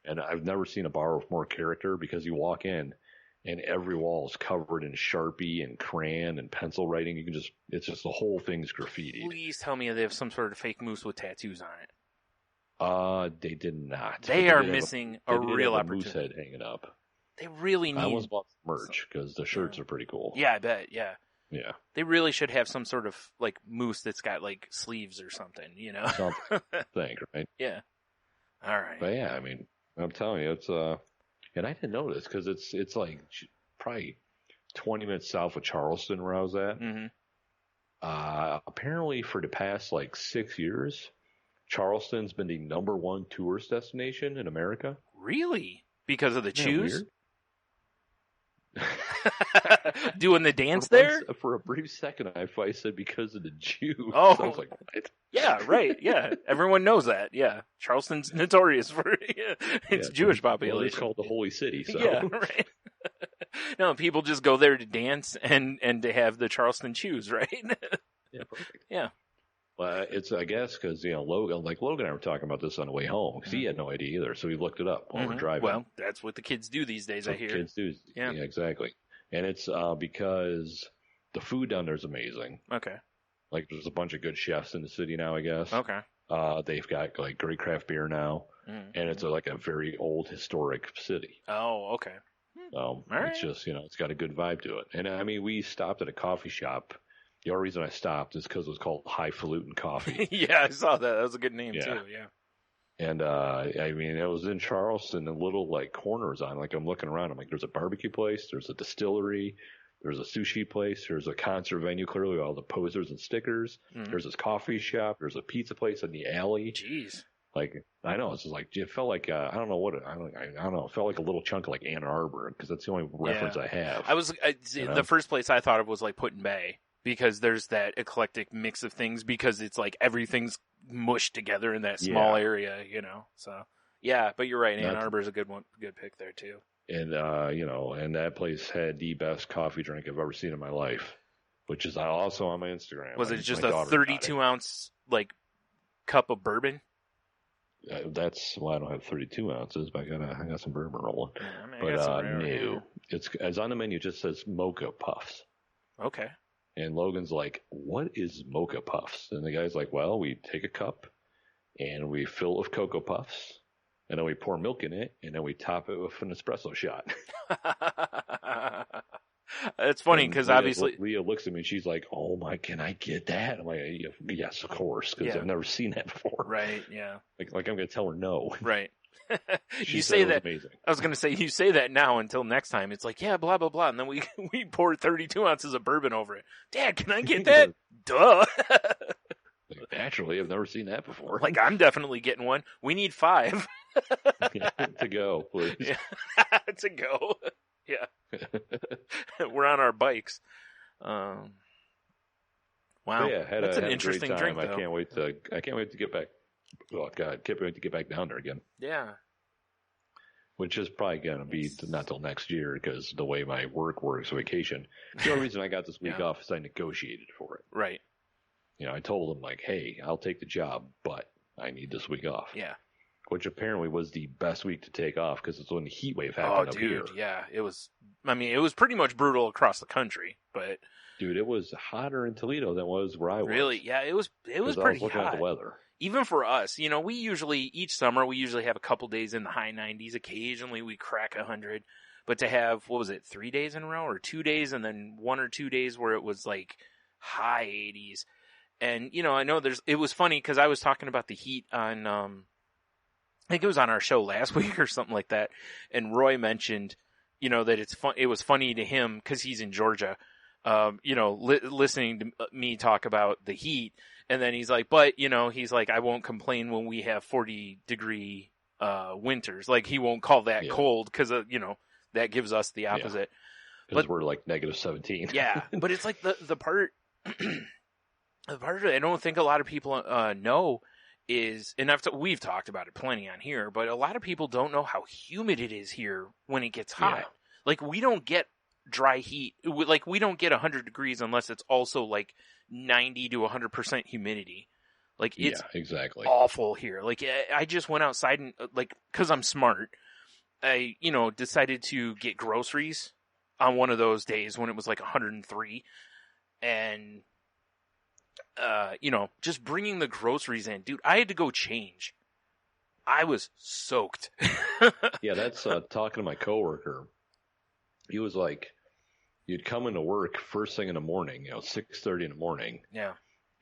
Speaker 7: and I've never seen a bar with more character, because you walk in, and every wall is covered in Sharpie and crayon and pencil writing. It's just the whole thing's graffiti.
Speaker 6: Please tell me they have some sort of fake moose with tattoos on it.
Speaker 7: They did not.
Speaker 6: They
Speaker 7: But
Speaker 6: are
Speaker 7: did have
Speaker 6: missing
Speaker 7: they
Speaker 6: a
Speaker 7: did
Speaker 6: real
Speaker 7: have a moose
Speaker 6: opportunity.
Speaker 7: head hanging up.
Speaker 6: They really
Speaker 7: I
Speaker 6: need.
Speaker 7: almost bought some merch because the shirts are pretty cool.
Speaker 6: Yeah, I bet. Yeah.
Speaker 7: Yeah.
Speaker 6: They really should have some sort of like moose that's got like sleeves or something, you know?
Speaker 7: Something, think, right?
Speaker 6: Yeah. All right.
Speaker 7: But yeah, I mean, I'm telling you, it's and I didn't know this because it's like probably 20 minutes south of Charleston where I was at.
Speaker 6: Mm-hmm.
Speaker 7: Apparently for the past like 6 years, Charleston's been the #1 tourist destination in America.
Speaker 6: Really? Because of the
Speaker 7: Isn't that
Speaker 6: chews?
Speaker 7: weird?
Speaker 6: Doing the dance
Speaker 7: For
Speaker 6: there?
Speaker 7: For a brief second, I said because of the Jews.
Speaker 6: Oh.
Speaker 7: I was like, what?
Speaker 6: Yeah, right. Yeah. Everyone knows that. Yeah. Charleston's notorious for its
Speaker 7: Yeah,
Speaker 6: Jewish
Speaker 7: well,
Speaker 6: population.
Speaker 7: it's called the Holy City, so.
Speaker 6: Yeah, right. No, people just go there to dance and to have the Charleston chews, right?
Speaker 7: Yeah, perfect.
Speaker 6: Yeah.
Speaker 7: Well, it's, I guess, because, Logan and I were talking about this on the way home, because he had no idea either, so he looked it up while we're
Speaker 6: Mhm.
Speaker 7: driving.
Speaker 6: Well, that's what the kids do these days, I
Speaker 7: That's what
Speaker 6: hear.
Speaker 7: kids do.
Speaker 6: Yeah.
Speaker 7: Yeah, exactly. And it's because the food down there is amazing.
Speaker 6: Okay.
Speaker 7: Like, there's a bunch of good chefs in the city now, I guess.
Speaker 6: Okay.
Speaker 7: They've got, like, great craft beer now,
Speaker 6: Mm.
Speaker 7: and it's like a very old historic city.
Speaker 6: Oh, okay.
Speaker 7: All
Speaker 6: right.
Speaker 7: It's just, it's got a good vibe to it. And I mean, we stopped at a coffee shop. The only reason I stopped is because it was called Highfalutin Coffee.
Speaker 6: Yeah, I saw that. That was a good name,
Speaker 7: Yeah.
Speaker 6: too. Yeah.
Speaker 7: And, I mean, it was in Charleston, and little, like, corners on, like, I'm looking around, I'm like, there's a barbecue place, there's a distillery, there's a sushi place, there's a concert venue, clearly with all the posters and stickers,
Speaker 6: Mhm.
Speaker 7: there's this coffee shop, there's a pizza place in the alley.
Speaker 6: Jeez.
Speaker 7: Like, I know, it's just like, it felt like, I don't know, it felt like a little chunk of, like, Ann Arbor, because that's the only reference I have.
Speaker 6: The first place I thought of was like Put-in Bay, because there's that eclectic mix of things, because it's like everything's mushed together in that small area, so yeah, but you're right. Ann Arbor's a good pick there too.
Speaker 7: And, and that place had the best coffee drink I've ever seen in my life, which is also on my Instagram.
Speaker 6: Was it just
Speaker 7: my
Speaker 6: a
Speaker 7: daughter got
Speaker 6: 32 ounce like cup of bourbon?
Speaker 7: I don't have 32 ounces, but I got some bourbon rolling.
Speaker 6: Yeah, I mean, I
Speaker 7: But
Speaker 6: got some around
Speaker 7: no,
Speaker 6: here.
Speaker 7: it's on the menu. It just says mocha puffs,
Speaker 6: Okay.
Speaker 7: and Logan's like, "What is mocha puffs?" And the guy's like, "Well, we take a cup and we fill it with Cocoa Puffs, and then we pour milk in it, and then we top it with an espresso shot."
Speaker 6: It's funny
Speaker 7: And
Speaker 6: because
Speaker 7: Leah-
Speaker 6: obviously,
Speaker 7: Leah looks at me and she's like, "Oh my, can I get that?" I'm like, "Yes, of course," because
Speaker 6: Yeah.
Speaker 7: I've never seen that before.
Speaker 6: right? Yeah,
Speaker 7: Like I'm gonna tell her no.
Speaker 6: right.
Speaker 7: She
Speaker 6: You
Speaker 7: said
Speaker 6: say
Speaker 7: it was
Speaker 6: that.
Speaker 7: amazing.
Speaker 6: I was gonna say you say that now until next time. It's like, yeah, blah blah blah, and then we we pour 32 ounces of bourbon over it. Dad, can I get that? Duh.
Speaker 7: Like, naturally, I've never seen that before.
Speaker 6: Like, I'm definitely getting one. We need 5
Speaker 7: To go, please.
Speaker 6: to go. Yeah, we're on our bikes. Wow,
Speaker 7: But yeah,
Speaker 6: that's an
Speaker 7: had a
Speaker 6: interesting
Speaker 7: great time.
Speaker 6: drink, though.
Speaker 7: I can't wait to get back. Oh God, can't wait to get back down there again.
Speaker 6: Yeah,
Speaker 7: Which is probably gonna be not till next year because the way my work works, vacation. The only reason I got this week
Speaker 6: Yeah.
Speaker 7: off is I negotiated for it.
Speaker 6: right.
Speaker 7: I told them like, hey, I'll take the job, but I need this week off.
Speaker 6: Yeah,
Speaker 7: which apparently was the best week to take off because it's when the heat wave happened up here.
Speaker 6: Yeah, it was. I mean, it was pretty much brutal across the country, but
Speaker 7: dude, it was hotter in Toledo than it was where I was.
Speaker 6: Really, yeah, it was pretty
Speaker 7: I was looking
Speaker 6: hot.
Speaker 7: at the weather.
Speaker 6: Even for us, you know, each summer we usually have a couple days in the high 90s. Occasionally we crack 100, but to have 3 days in a row or 2 days, and then 1 or 2 days where it was like high 80s. And, you know, I know it was funny because I was talking about the heat on, I think it was on our show last week or something like that. And Roy mentioned, you know, that it was funny to him because he's in Georgia, you know, listening to me talk about the heat. And then he's like, but, you know, he's like, I won't complain when we have 40-degree, winters. Like, he won't call that cold because, you know, that gives us the opposite.
Speaker 7: Because we're like -17.
Speaker 6: Yeah. But it's like the part, the part I don't think a lot of people know is, and we've talked about it plenty on here, but a lot of people don't know how humid it is here when it gets hot.
Speaker 7: Yeah.
Speaker 6: Like, we don't get dry heat. Like, we don't get 100 degrees unless it's also like 90 to 100% humidity. Like, it's
Speaker 7: exactly
Speaker 6: awful here. Like, I just went outside and, like, because I'm smart, I, you know, decided to get groceries on one of those days when it was like 103. And, you know, just bringing the groceries in. Dude, I had to go change. I was soaked.
Speaker 7: Yeah, that's talking to my coworker. He was like, you'd come into work first thing in the morning, you know, 6:30 in the morning.
Speaker 6: Yeah.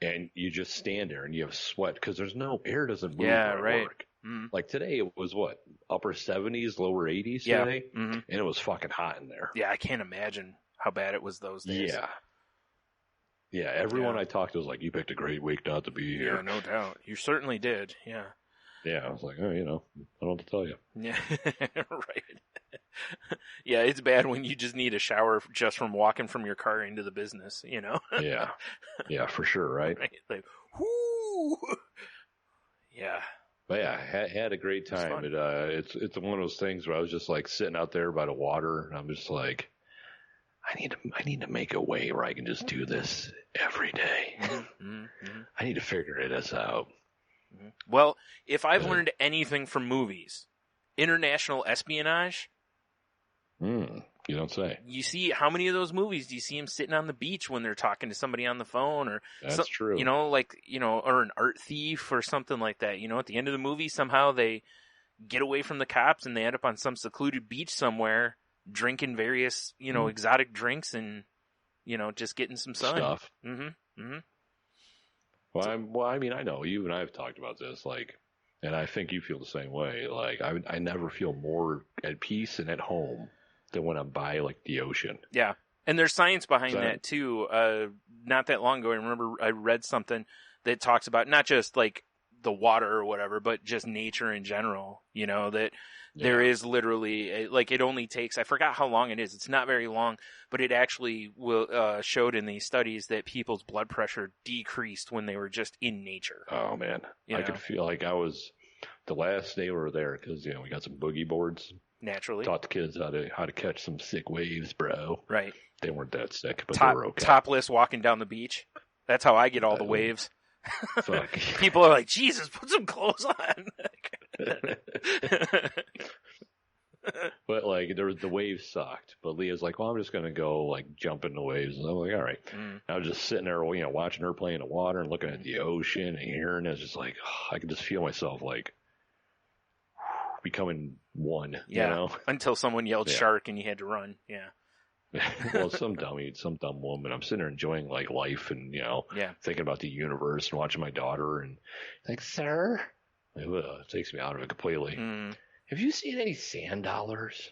Speaker 7: And you just stand there and you have sweat because there's no air doesn't move
Speaker 6: at
Speaker 7: right. Work. Mm-hmm. Like today it was what, upper 70s, lower 80s today? Mm-hmm. And it was fucking hot in there.
Speaker 6: Yeah, I can't imagine how bad it was those days.
Speaker 7: Yeah. Yeah, everyone I talked to was like, you picked a great week not to be here.
Speaker 6: Yeah, no doubt. You certainly did, yeah.
Speaker 7: Yeah, I was like, oh, you know, I don't know what to tell you.
Speaker 6: Yeah, right. Yeah, it's bad when you just need a shower just from walking from your car into the business, you know?
Speaker 7: Yeah. Yeah, for sure, right?
Speaker 6: Right? Like, whoo! Yeah.
Speaker 7: But yeah, had a great time. It's one of those things where I was just like sitting out there by the water, and I'm just like, I need to make a way where I can just do this every day. Mm-hmm. I need to figure this out.
Speaker 6: Well, if I've learned anything from movies, international espionage.
Speaker 7: You don't say.
Speaker 6: You see, how many of those movies do you see them sitting on the beach when they're talking to somebody on the phone, or
Speaker 7: that's true.
Speaker 6: You know, like, you know, or an art thief or something like that. You know, at the end of the movie, somehow they get away from the cops and they end up on some secluded beach somewhere, drinking various, you know, exotic drinks and, you know, just getting some sun.
Speaker 7: Stuff.
Speaker 6: Mm-hmm. Mm-hmm.
Speaker 7: Well, I mean, I know you and I have talked about this, like, and I think you feel the same way. Like, I never feel more at peace and at home than when I'm by, like, the ocean.
Speaker 6: Yeah. And there's science behind that, too. Not that long ago, I remember I read something that talks about not just, like, the water or whatever, but just nature in general, you know, that there is literally, like, it only takes, I forgot how long it is. It's not very long, but it actually showed in these studies that people's blood pressure decreased when they were just in nature.
Speaker 7: Oh, man. I could feel like I was, the last day we were there, because, you know, we got some boogie boards.
Speaker 6: Naturally.
Speaker 7: Taught the kids how to catch some sick waves, bro.
Speaker 6: Right.
Speaker 7: They weren't that sick, but they were okay.
Speaker 6: Topless walking down the beach. That's how I get all the waves.
Speaker 7: Fuck.
Speaker 6: People are like, Jesus, put some clothes on.
Speaker 7: But like, the waves sucked. But Leah's like, well, I'm just gonna go like jump in the waves, and I'm like, all right. I was just sitting there, you know, watching her play in the water and looking at the ocean and hearing it. It's just like, I could just feel myself like becoming one.
Speaker 6: Yeah.
Speaker 7: You know?
Speaker 6: Until someone yelled shark and you had to run. Yeah.
Speaker 7: Well, some dumb woman. I'm sitting there enjoying like life and, you know, thinking about the universe and watching my daughter and like, sir, it takes me out of it completely. Have you seen any sand dollars?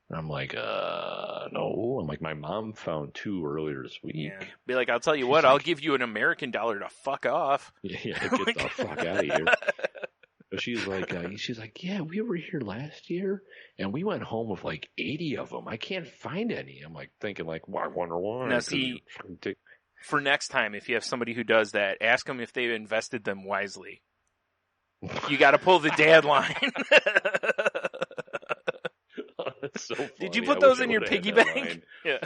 Speaker 7: And I'm like, no. I'm like, my mom found 2 earlier this week.
Speaker 6: Yeah. Be like, I'll tell you what, I'll give you an American dollar to fuck off.
Speaker 7: Yeah, get the fuck out of here. She's like, yeah, we were here last year, and we went home with like 80 of them. I can't find any. I'm like thinking, like, well, I wonder why.
Speaker 6: Now, see, for next time, if you have somebody who does that, ask them if they've invested them wisely. You got to pull the dad line.
Speaker 7: That's so funny.
Speaker 6: Did you put those in your piggy bank?
Speaker 7: Yeah.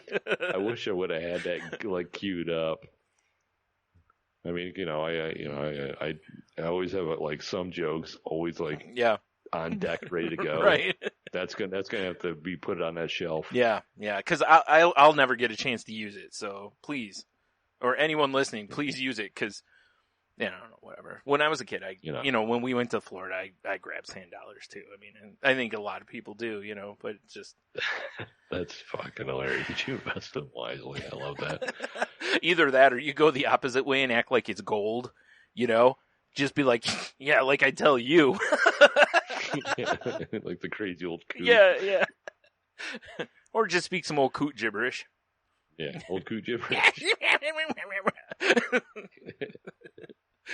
Speaker 7: I wish I would have had that like queued up. I mean, I always have like some jokes always like on deck, ready to go.
Speaker 6: Right.
Speaker 7: That's gonna have to be put on that shelf.
Speaker 6: Yeah, because I'll never get a chance to use it. So please, or anyone listening, please use it because, I don't know, whatever. When I was a kid, when we went to Florida, I grabbed $10 too. I mean, and I think a lot of people do, but it's just.
Speaker 7: That's fucking hilarious. Did you invest them wisely? I love that.
Speaker 6: Either that or you go the opposite way and act like it's gold, Just be like, yeah, like I tell you.
Speaker 7: Like the crazy old coot.
Speaker 6: Yeah. Or just speak some old coot gibberish.
Speaker 7: Yeah, old coot gibberish.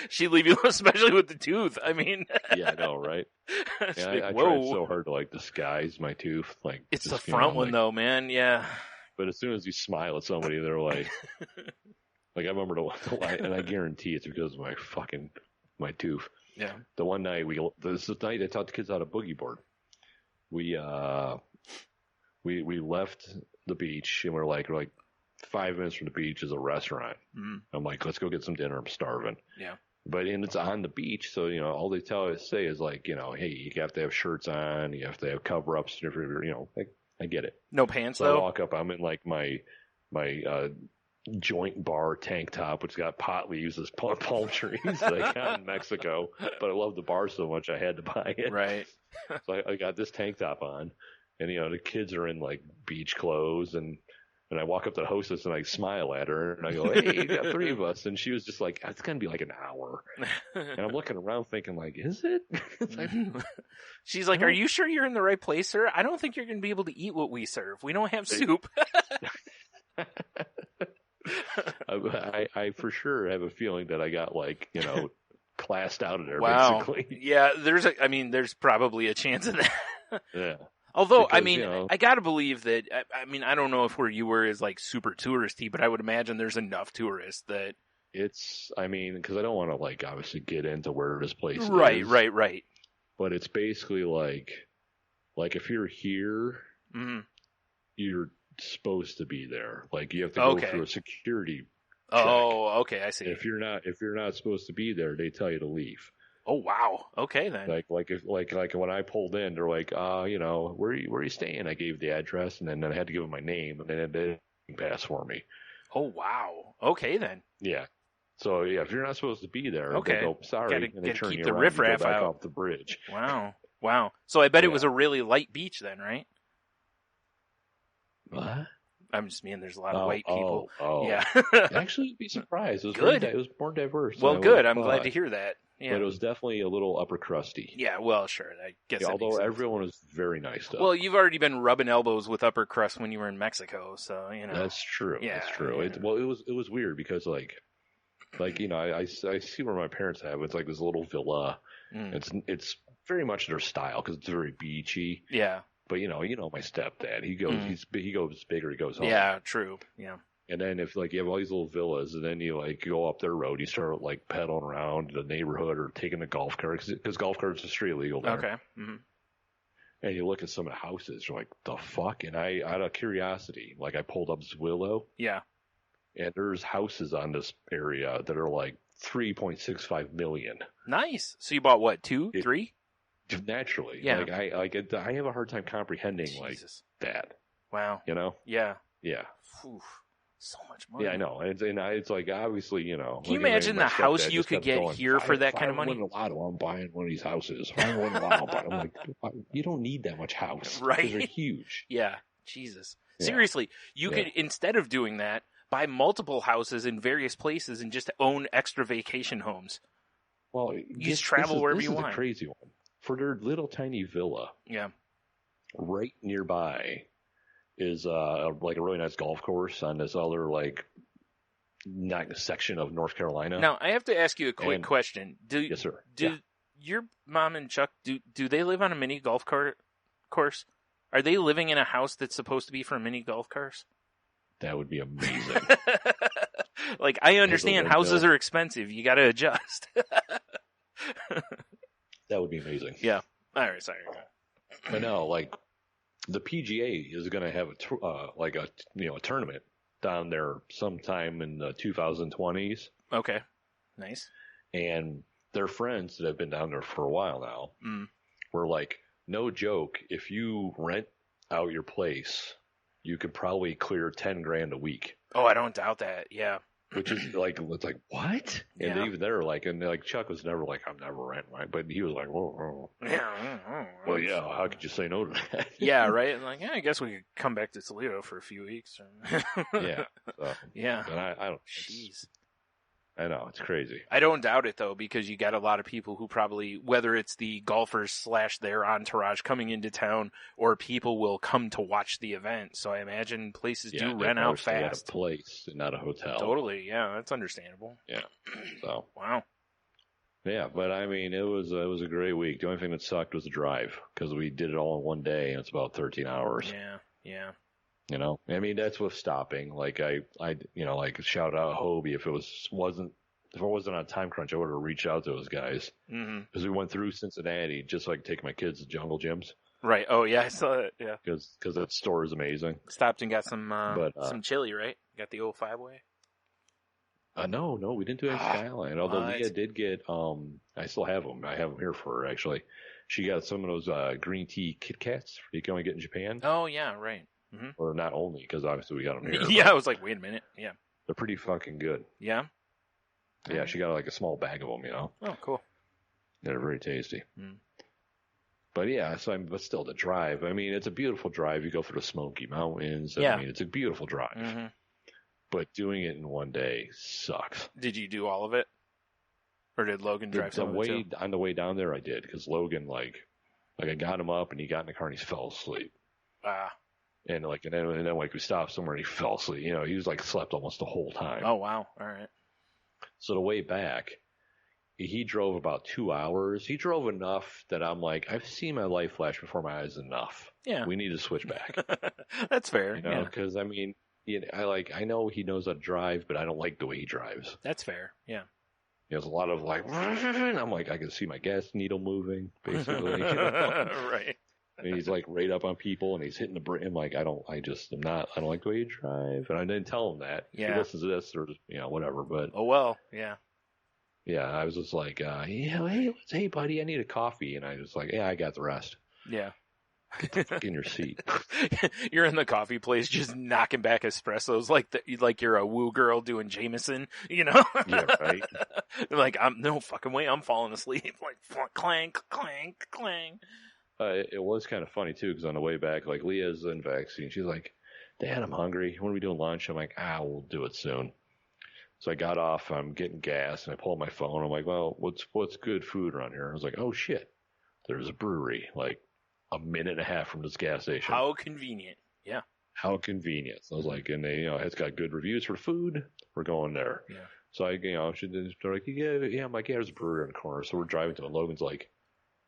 Speaker 6: She'd leave you, especially with the tooth. I mean.
Speaker 7: Yeah, I know, right? Yeah,
Speaker 6: like,
Speaker 7: I tried so hard to like disguise my tooth. Like
Speaker 6: it's the front one though, man. Yeah.
Speaker 7: But as soon as you smile at somebody, they're like, like I remember and I guarantee it's because of my tooth.
Speaker 6: Yeah.
Speaker 7: The one night this is the night I taught the kids how to boogie board. We left the beach and we're like 5 minutes from the beach is a restaurant. Mm-hmm. I'm like, let's go get some dinner. I'm starving.
Speaker 6: Yeah.
Speaker 7: And it's on the beach, so all they tell us say is like, hey, you have to have shirts on, you have to have cover ups, I get it.
Speaker 6: No pants
Speaker 7: so
Speaker 6: though.
Speaker 7: I walk up, I'm in like my joint bar tank top, which got pot leaves as palm trees that I got in Mexico, but I love the bar so much I had to buy it.
Speaker 6: Right.
Speaker 7: So I got this tank top on, and the kids are in like beach clothes, and I walk up to the hostess and I smile at her and I go, hey, you got 3 of us. And she was just like, it's going to be like an hour. And I'm looking around thinking like, is it?
Speaker 6: She's like, are you sure you're in the right place, sir? I don't think you're going to be able to eat what we serve. We don't have soup.
Speaker 7: I for sure have a feeling that I got like, classed out of there, basically.
Speaker 6: Yeah, there's probably a chance of that.
Speaker 7: Yeah.
Speaker 6: Although, because, I gotta believe that, I don't know if where you were is like super touristy, but I would imagine there's enough tourists that.
Speaker 7: Because I don't want to like obviously get into where this place is.
Speaker 6: Right.
Speaker 7: But it's basically like if you're here, you're supposed to be there. Like you have to go through a security check.
Speaker 6: Oh, okay, I see.
Speaker 7: If you're not supposed to be there, they tell you to leave.
Speaker 6: Oh wow. Okay then.
Speaker 7: Like when I pulled in, they're like, where are you staying? I gave the address, and then I had to give them my name, and then they pass for me.
Speaker 6: Oh wow. Okay then.
Speaker 7: Yeah. So yeah, if you're not supposed to be there, they go, sorry, and they turn you
Speaker 6: the
Speaker 7: around
Speaker 6: riffraff
Speaker 7: and go back
Speaker 6: out
Speaker 7: off the bridge.
Speaker 6: Wow. So I bet it was a really light beach then, right?
Speaker 7: What?
Speaker 6: I'm just mean there's a lot of white people. Yeah.
Speaker 7: Actually, you'd be surprised. It was
Speaker 6: good.
Speaker 7: It was more diverse.
Speaker 6: Well, good. I'm glad to hear that. Yeah.
Speaker 7: But it was definitely a little upper crusty.
Speaker 6: Yeah, well, sure. I guess.
Speaker 7: Although everyone was very nice, though.
Speaker 6: Well, you've already been rubbing elbows with upper crust when you were in Mexico, so
Speaker 7: That's true.
Speaker 6: Yeah,
Speaker 7: that's true.
Speaker 6: Yeah.
Speaker 7: It was weird because I see where my parents have. It's like this little villa. It's very much their style because it's very beachy.
Speaker 6: Yeah.
Speaker 7: But my stepdad, he goes he goes bigger, he goes home.
Speaker 6: Yeah, true. Yeah.
Speaker 7: And then if you have all these little villas, and then you go up their road, you start like pedaling around the neighborhood or taking a golf cart because golf carts are street legal there.
Speaker 6: Okay. Mm-hmm.
Speaker 7: And you look at some of the houses, you're like, the fuck? And I, out of curiosity, I pulled up Zillow.
Speaker 6: Yeah.
Speaker 7: And there's houses on this area that are like $3.65 million.
Speaker 6: Nice. So you bought what, 2, 3?
Speaker 7: Naturally.
Speaker 6: Yeah.
Speaker 7: I have a hard time comprehending that.
Speaker 6: Wow.
Speaker 7: Yeah.
Speaker 6: Yeah. Oof. So much money.
Speaker 7: Yeah, I know. And it's like, obviously,
Speaker 6: Can you imagine the house you could get here for that kind of money?
Speaker 7: If I win the lotto, I'm buying one of these houses. If I win the lotto, I'm like, you don't need that much house.
Speaker 6: Right.
Speaker 7: They're huge.
Speaker 6: Yeah. Jesus. Yeah. Seriously, you could, instead of doing that, buy multiple houses in various places and just own extra vacation homes.
Speaker 7: Well,
Speaker 6: you just travel wherever you want.
Speaker 7: This is a crazy one. For their little tiny villa.
Speaker 6: Yeah.
Speaker 7: Right nearby is a really nice golf course on this other section of North Carolina.
Speaker 6: Now I have to ask you a quick question.
Speaker 7: Yes, sir.
Speaker 6: Do your mom and Chuck do they live on a mini golf course? Are they living in a house that's supposed to be for mini golf cars?
Speaker 7: That would be amazing.
Speaker 6: I understand houses are expensive. You got to adjust.
Speaker 7: That would be amazing.
Speaker 6: Yeah. All right. Sorry.
Speaker 7: I know, the PGA is going to have a tournament down there sometime in the 2020s.
Speaker 6: Okay. Nice.
Speaker 7: And their friends that have been down there for a while now were like, no joke, if you rent out your place, you could probably clear $10,000 a week.
Speaker 6: Oh, I don't doubt that. Yeah.
Speaker 7: Which is like, it's like, what? And
Speaker 6: Yeah.
Speaker 7: even they're like, and like Chuck was never like, I'm never renting, right? But he was like, whoa.
Speaker 6: Yeah.
Speaker 7: Well, yeah, how could you say no to that?
Speaker 6: Yeah, right? And like, yeah, I guess we could come back to Toledo for a few weeks.
Speaker 7: Yeah. So,
Speaker 6: Yeah.
Speaker 7: and I don't.
Speaker 6: Jeez.
Speaker 7: I know, it's crazy.
Speaker 6: I don't doubt it, though, because you got a lot of people who probably, whether it's the golfers / their entourage coming into town, or people will come to watch the event. So I imagine places do rent out fast.
Speaker 7: A place, not a hotel.
Speaker 6: Totally, yeah, that's understandable.
Speaker 7: Yeah. So.
Speaker 6: Wow.
Speaker 7: Yeah, but I mean, it was a great week. The only thing that sucked was the drive, because we did it all in one day, and it's about 13 hours.
Speaker 6: Yeah.
Speaker 7: You know, I mean, that's with stopping. Like I, you know, like shout out Hobie. If it wasn't on time crunch, I would have reached out to those guys because we went through Cincinnati just so I could take my kids to Jungle Gyms.
Speaker 6: Right. Oh yeah, I saw it. Yeah.
Speaker 7: Because that store is amazing.
Speaker 6: Stopped and got some chili. Right. Got the old 5-way.
Speaker 7: No, we didn't do it in Skyline. Although Leah did get, I still have them. I have them here for her actually. She got some of those green tea Kit Kats you can only get in Japan.
Speaker 6: Oh yeah, right.
Speaker 7: Or not only, because obviously we got them here.
Speaker 6: Yeah, I was like, wait a minute. Yeah.
Speaker 7: They're pretty fucking good.
Speaker 6: Yeah?
Speaker 7: Yeah, she got like a small bag of them, you know.
Speaker 6: Oh, cool.
Speaker 7: They're very tasty. But yeah, but still the drive. I mean, it's a beautiful drive. You go through the Smoky Mountains.
Speaker 6: Yeah.
Speaker 7: I mean, it's a beautiful drive. But doing it in one day sucks.
Speaker 6: Did you do all of it? Or did Logan drive some of it too?
Speaker 7: On the way down there, I did, because Logan, like I got him up and he got in the car and he fell asleep. And then we stopped somewhere and he fell asleep. You know, he was like slept almost the whole time.
Speaker 6: Oh wow! All right.
Speaker 7: So the way back, he drove about 2 hours. He drove enough that I'm like, I've seen my life flash before my eyes enough.
Speaker 6: Yeah.
Speaker 7: We need to switch back.
Speaker 6: That's fair.
Speaker 7: You know, because I mean, I know he knows how to drive, but I don't like the way he drives.
Speaker 6: That's fair. Yeah.
Speaker 7: There's a lot of like, and I'm like, I can see my gas needle moving, basically. You know?
Speaker 6: Right.
Speaker 7: And he's like right up on people and he's hitting the brake. I'm like, I don't like the way you drive. And I didn't tell him that.
Speaker 6: Yeah.
Speaker 7: He listens to this or, you know, whatever. But
Speaker 6: oh, well, yeah.
Speaker 7: Yeah. I was just like, hey, buddy, I need a coffee. And I was like, yeah, I got the rest.
Speaker 6: Yeah.
Speaker 7: Get in your seat.
Speaker 6: You're in the coffee place just knocking back espressos like you're a woo girl doing Jameson, you know?
Speaker 7: Yeah, right.
Speaker 6: Like, no fucking way, I'm falling asleep. Like, clank, clank, clang.
Speaker 7: It was kind of funny too, because on the way back, like Leah's in vaccine. She's like, Dad, I'm hungry. When are we doing lunch? I'm like, we'll do it soon. So I got off, I'm getting gas, and I pull out my phone. I'm like, well, what's good food around here? I was like, oh shit, there's a brewery like a minute and a half from this gas station.
Speaker 6: How convenient. Yeah.
Speaker 7: How convenient. So I was like, and they, you know, it's got good reviews for food. We're going there.
Speaker 6: Yeah.
Speaker 7: So I, you know, they're like, yeah, I'm like, yeah, there's a brewery on the corner. So we're driving to it. Logan's like,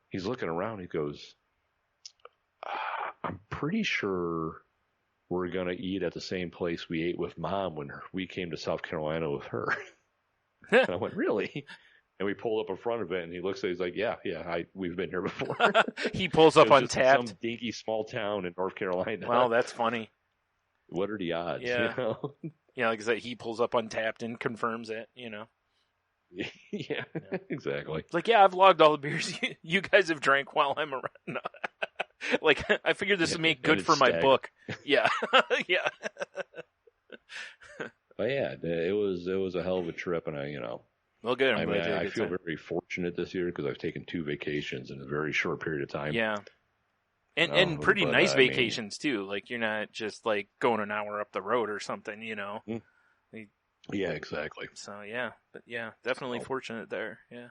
Speaker 7: he's looking around. He goes, I'm pretty sure we're going to eat at the same place we ate with Mom when we came to South Carolina with her. And I went, really? And we pulled up in front of it, and he looks at it, he's like, yeah, we've been here before.
Speaker 6: He pulls up Untapped.
Speaker 7: Some dinky small town in North Carolina.
Speaker 6: Wow, that's funny.
Speaker 7: What are the odds?
Speaker 6: Yeah.
Speaker 7: You know?
Speaker 6: Yeah, like I said, he pulls up Untapped and confirms it, you know.
Speaker 7: Yeah, exactly.
Speaker 6: It's like, yeah, I've logged all the beers you guys have drank while I'm around. No. Like, I figured this would make good for my book. Yeah. Yeah.
Speaker 7: But yeah, it was a hell of a trip, and
Speaker 6: well, good.
Speaker 7: I feel very fortunate this year because I've taken 2 vacations in a very short period of time.
Speaker 6: Yeah. And pretty nice vacations too. Like, you're not just like going an hour up the road or something, you know.
Speaker 7: Yeah, exactly.
Speaker 6: So yeah, but yeah, definitely fortunate there. Yeah.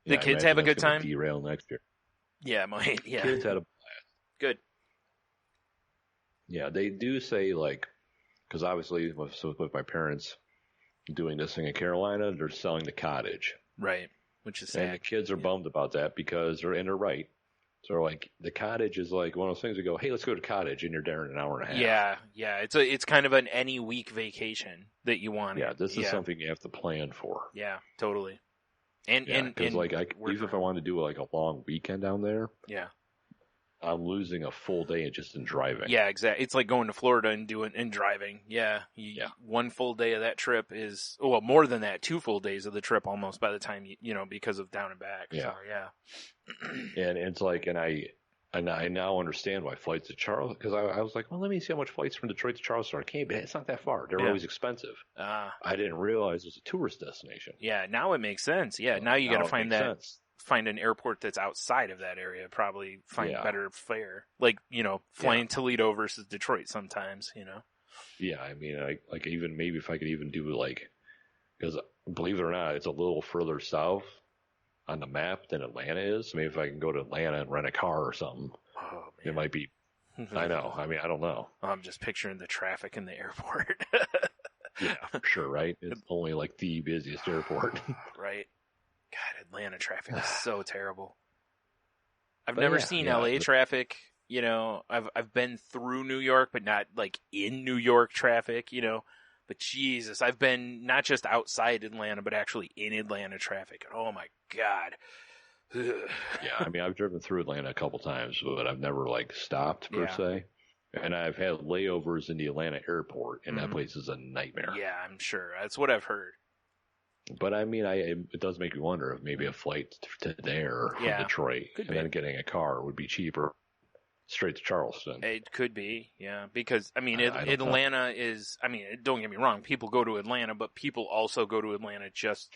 Speaker 7: The
Speaker 6: kids have a good time.
Speaker 7: Derail next year.
Speaker 6: Yeah, yeah.
Speaker 7: Kids had a blast.
Speaker 6: Good.
Speaker 7: Yeah, they do say like, because obviously with my parents doing this thing in Carolina, they're selling the cottage.
Speaker 6: Right. Which is sad.
Speaker 7: And the kids are bummed about that because they're right. So like the cottage is like one of those things we go, hey, let's go to cottage, and you're there in an hour and a half.
Speaker 6: Yeah. It's kind of an any week vacation that you want.
Speaker 7: Yeah, this is something you have to plan for.
Speaker 6: Yeah, totally. And
Speaker 7: because like even if I wanted to do like a long weekend down there, I'm losing a full day just in driving.
Speaker 6: Yeah, exactly. It's like going to Florida and driving. Yeah. One full day of that trip is, well, more than that, 2 full days of the trip almost by the time because of down and back.
Speaker 7: Yeah.
Speaker 6: So, yeah.
Speaker 7: And it's like, and I now understand why flights to Charleston, because I was like, well, let me see how much flights from Detroit to Charleston are. Okay, but it's not that far. They're always expensive. I didn't realize it was a tourist destination.
Speaker 6: Yeah, now it makes sense. Yeah, now you got to find
Speaker 7: sense.
Speaker 6: Find an airport that's outside of that area, probably find better fare. Like, flying Toledo versus Detroit sometimes,
Speaker 7: Yeah, I mean, like even maybe if I could even do because believe it or not, it's a little further south on the map than Atlanta is. Maybe if I can go to Atlanta and rent a car or something, it might be. I know. I mean, I don't know.
Speaker 6: I'm just picturing the traffic in the airport.
Speaker 7: Yeah, for sure, right? It's only like the busiest airport.
Speaker 6: Right. God, Atlanta traffic is so terrible. I've never seen LA traffic. I've been through New York, but not like in New York traffic, But Jesus, I've been not just outside Atlanta, but actually in Atlanta traffic. Oh my God. Ugh.
Speaker 7: Yeah, I mean, I've driven through Atlanta a couple times, but I've never stopped per se. And I've had layovers in the Atlanta airport, and that place is a nightmare.
Speaker 6: Yeah, I'm sure. That's what I've heard.
Speaker 7: But I mean, it does make me wonder if maybe a flight to there from Detroit then getting a car would be cheaper straight to Charleston.
Speaker 6: It could be, yeah. Because, I mean, Atlanta is, I mean, don't get me wrong, people go to Atlanta, but people also go to Atlanta just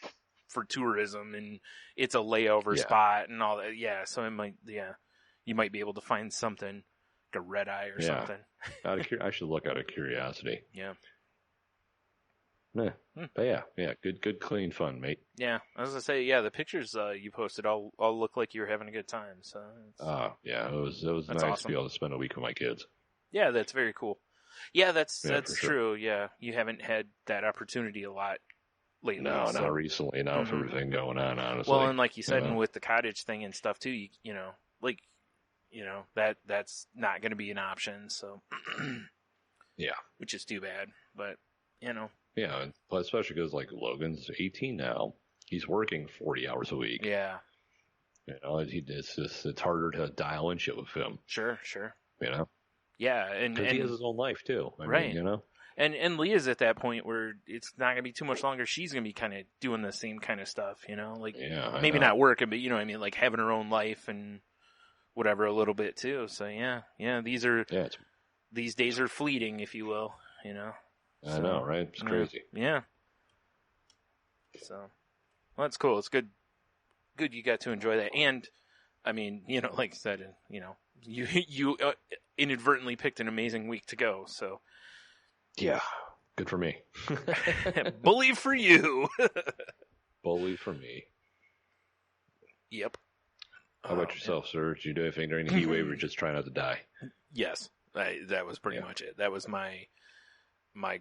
Speaker 6: for tourism, and it's a layover spot and all that. Yeah, so it might, you might be able to find something like a red eye or something.
Speaker 7: I should look out of curiosity.
Speaker 6: Yeah.
Speaker 7: Yeah. But yeah, good, clean fun, mate.
Speaker 6: Yeah, I was gonna say, the pictures you posted all look like you were having a good time. So,
Speaker 7: yeah, it was nice
Speaker 6: awesome
Speaker 7: to be able to spend a week with my kids.
Speaker 6: Yeah, that's very cool. Yeah, that's true. Yeah, you haven't had that opportunity a lot lately.
Speaker 7: No, not recently. Now with everything going on, honestly.
Speaker 6: Well, and like you said, and with the cottage thing and stuff too, that's not going to be an option. So,
Speaker 7: yeah,
Speaker 6: which is too bad, but
Speaker 7: Yeah, especially because Logan's 18 now. He's working 40 hours a week.
Speaker 6: Yeah.
Speaker 7: It's harder to dial in shit with him.
Speaker 6: Sure. Yeah, and
Speaker 7: he has his own life too. I mean,
Speaker 6: And Leah's at that point where it's not gonna be too much longer. She's gonna be kind of doing the same kind of stuff, maybe not working, but what I mean, like having her own life and whatever a little bit too. So these days are fleeting, if you will.
Speaker 7: I know, right? It's crazy.
Speaker 6: Yeah. So, well, that's cool. It's good. Good you got to enjoy that. And, I mean, like I said, you inadvertently picked an amazing week to go. So,
Speaker 7: yeah, good for me.
Speaker 6: Bully for you.
Speaker 7: Bully for me.
Speaker 6: Yep.
Speaker 7: How about yourself, sir? Did you do anything during the heat wave or just try not to die?
Speaker 6: Yes. That was pretty much it. That was my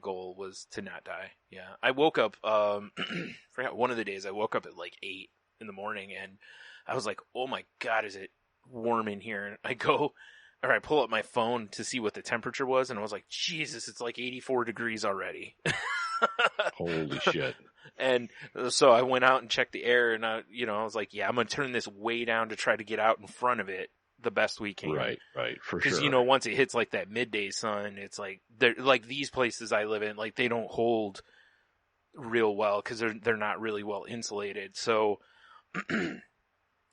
Speaker 6: goal was to not die. Yeah. I woke up, forgot one of the days I woke up at 8 in the morning and I was like, oh my God, is it warm in here? And I pull up my phone to see what the temperature was and I was like, Jesus, it's 84 degrees already.
Speaker 7: Holy shit.
Speaker 6: And so I went out and checked the air and I was like, yeah, I'm going to turn this way down to try to get out in front of it the best we can.
Speaker 7: Right, for sure.
Speaker 6: Because, once it hits that midday sun, it's they're these places I live in, they don't hold real well because they're not really well insulated. So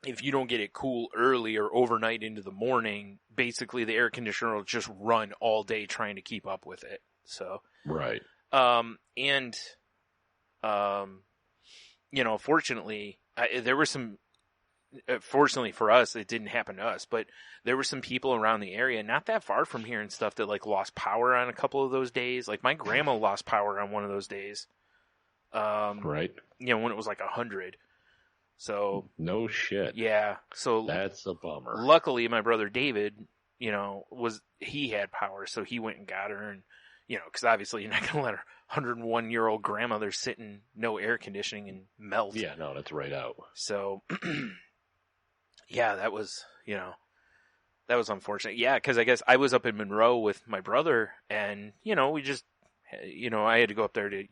Speaker 6: if you don't get it cool early or overnight into the morning, basically the air conditioner will just run all day trying to keep up with it. So,
Speaker 7: right.
Speaker 6: Fortunately, there were some. Fortunately for us, it didn't happen to us, but there were some people around the area, not that far from here and stuff, that lost power on a couple of those days. My grandma lost power on one of those days.
Speaker 7: Right.
Speaker 6: When it was 100. So.
Speaker 7: No shit.
Speaker 6: Yeah. So.
Speaker 7: That's a bummer.
Speaker 6: Luckily, my brother David, he had power, so he went and got her, and because obviously you're not going to let her 101-year-old grandmother sit in no air conditioning and melt.
Speaker 7: Yeah, no, that's right out.
Speaker 6: So. Yeah, that was unfortunate. Yeah, because I guess I was up in Monroe with my brother, and we just, I had to go up there to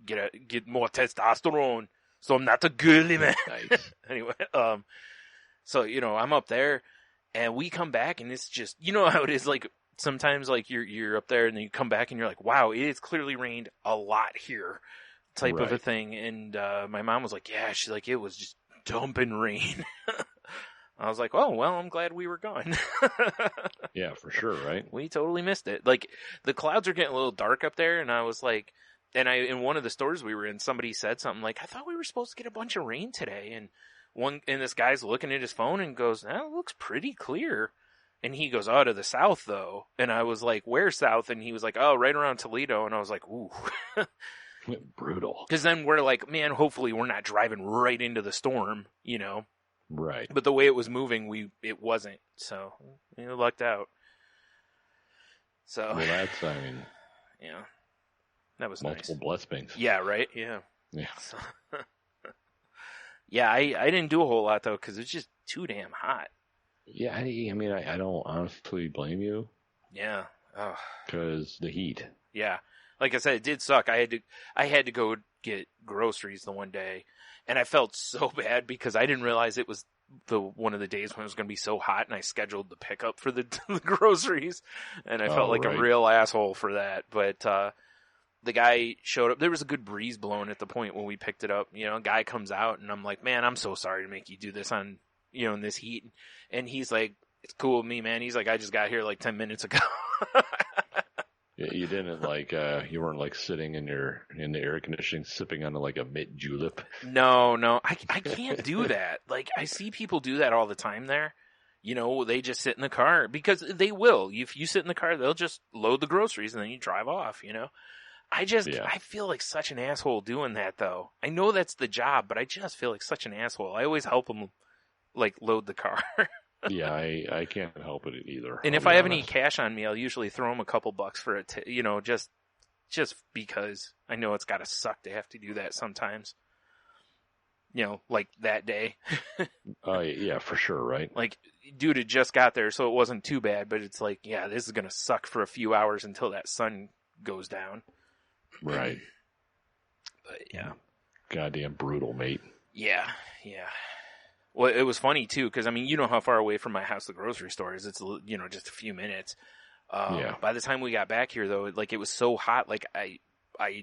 Speaker 6: get more testosterone, so I'm not a girly man.
Speaker 7: Nice.
Speaker 6: Anyway, so I'm up there, And we come back and it's just, you know how it is, like sometimes like you're up there and then you come back and you're like, wow, it's clearly rained a lot here type of a thing. And my mom was like, yeah, she's like, it was just dumping rain. I was like, oh, well, I'm glad we were gone.
Speaker 7: Yeah, for sure, right?
Speaker 6: We totally missed it. Like, the clouds are getting a little dark up there, and I was like, in one of the stores we were in, somebody said something like, I thought we were supposed to get a bunch of rain today. And this guy's looking at his phone and goes, that looks pretty clear. And he goes, oh, to the south, though. And I was like, where south? And he was like, oh, right around Toledo. And I was like, ooh.
Speaker 7: Brutal.
Speaker 6: Because then we're like, man, hopefully we're not driving right into the storm, you know?
Speaker 7: Right.
Speaker 6: But the way it was moving, it wasn't. So, lucked out. So.
Speaker 7: Well, that's, I mean.
Speaker 6: Yeah. That was
Speaker 7: multiple blessings.
Speaker 6: Yeah, right? Yeah.
Speaker 7: Yeah.
Speaker 6: So, yeah, I didn't do a whole lot, though, because it's just too damn hot.
Speaker 7: Yeah, I mean, I don't honestly blame you.
Speaker 6: Yeah.
Speaker 7: Because the heat.
Speaker 6: Yeah. Like I said, it did suck. I had to go get groceries the one day, and I felt so bad because I didn't realize it was one of the days when it was going to be so hot, and I scheduled the pickup for the groceries, and I felt like a real asshole for that. But the guy showed up. There was a good breeze blowing at the point when we picked it up. You know, a guy comes out, and I'm like, man, I'm so sorry to make you do this on, in this heat. And he's like, it's cool with me, man. He's like, I just got here like 10 minutes ago.
Speaker 7: You didn't you weren't like sitting in the air conditioning sipping on like a mint julep.
Speaker 6: No, I can't do that. Like, I see people do that all the time there. They just sit in the car because they will. If you sit in the car, they'll just load the groceries and then you drive off, I feel like such an asshole doing that though. I know that's the job, but I just feel like such an asshole. I always help them like load the car.
Speaker 7: Yeah, I can't help it either.
Speaker 6: And if I have any cash on me, I'll usually throw them a couple bucks for it, just because I know it's got to suck to have to do that sometimes. Like that day.
Speaker 7: Yeah, for sure, right?
Speaker 6: Like, dude had just got there, so it wasn't too bad, but it's like, yeah, this is going to suck for a few hours until that sun goes down.
Speaker 7: Right.
Speaker 6: But, yeah.
Speaker 7: Goddamn brutal, mate.
Speaker 6: Yeah. Well, it was funny, too, because, I mean, you know how far away from my house the grocery store is. It's, just a few minutes.
Speaker 7: Yeah.
Speaker 6: By the time we got back here, though, like, it was so hot, like, I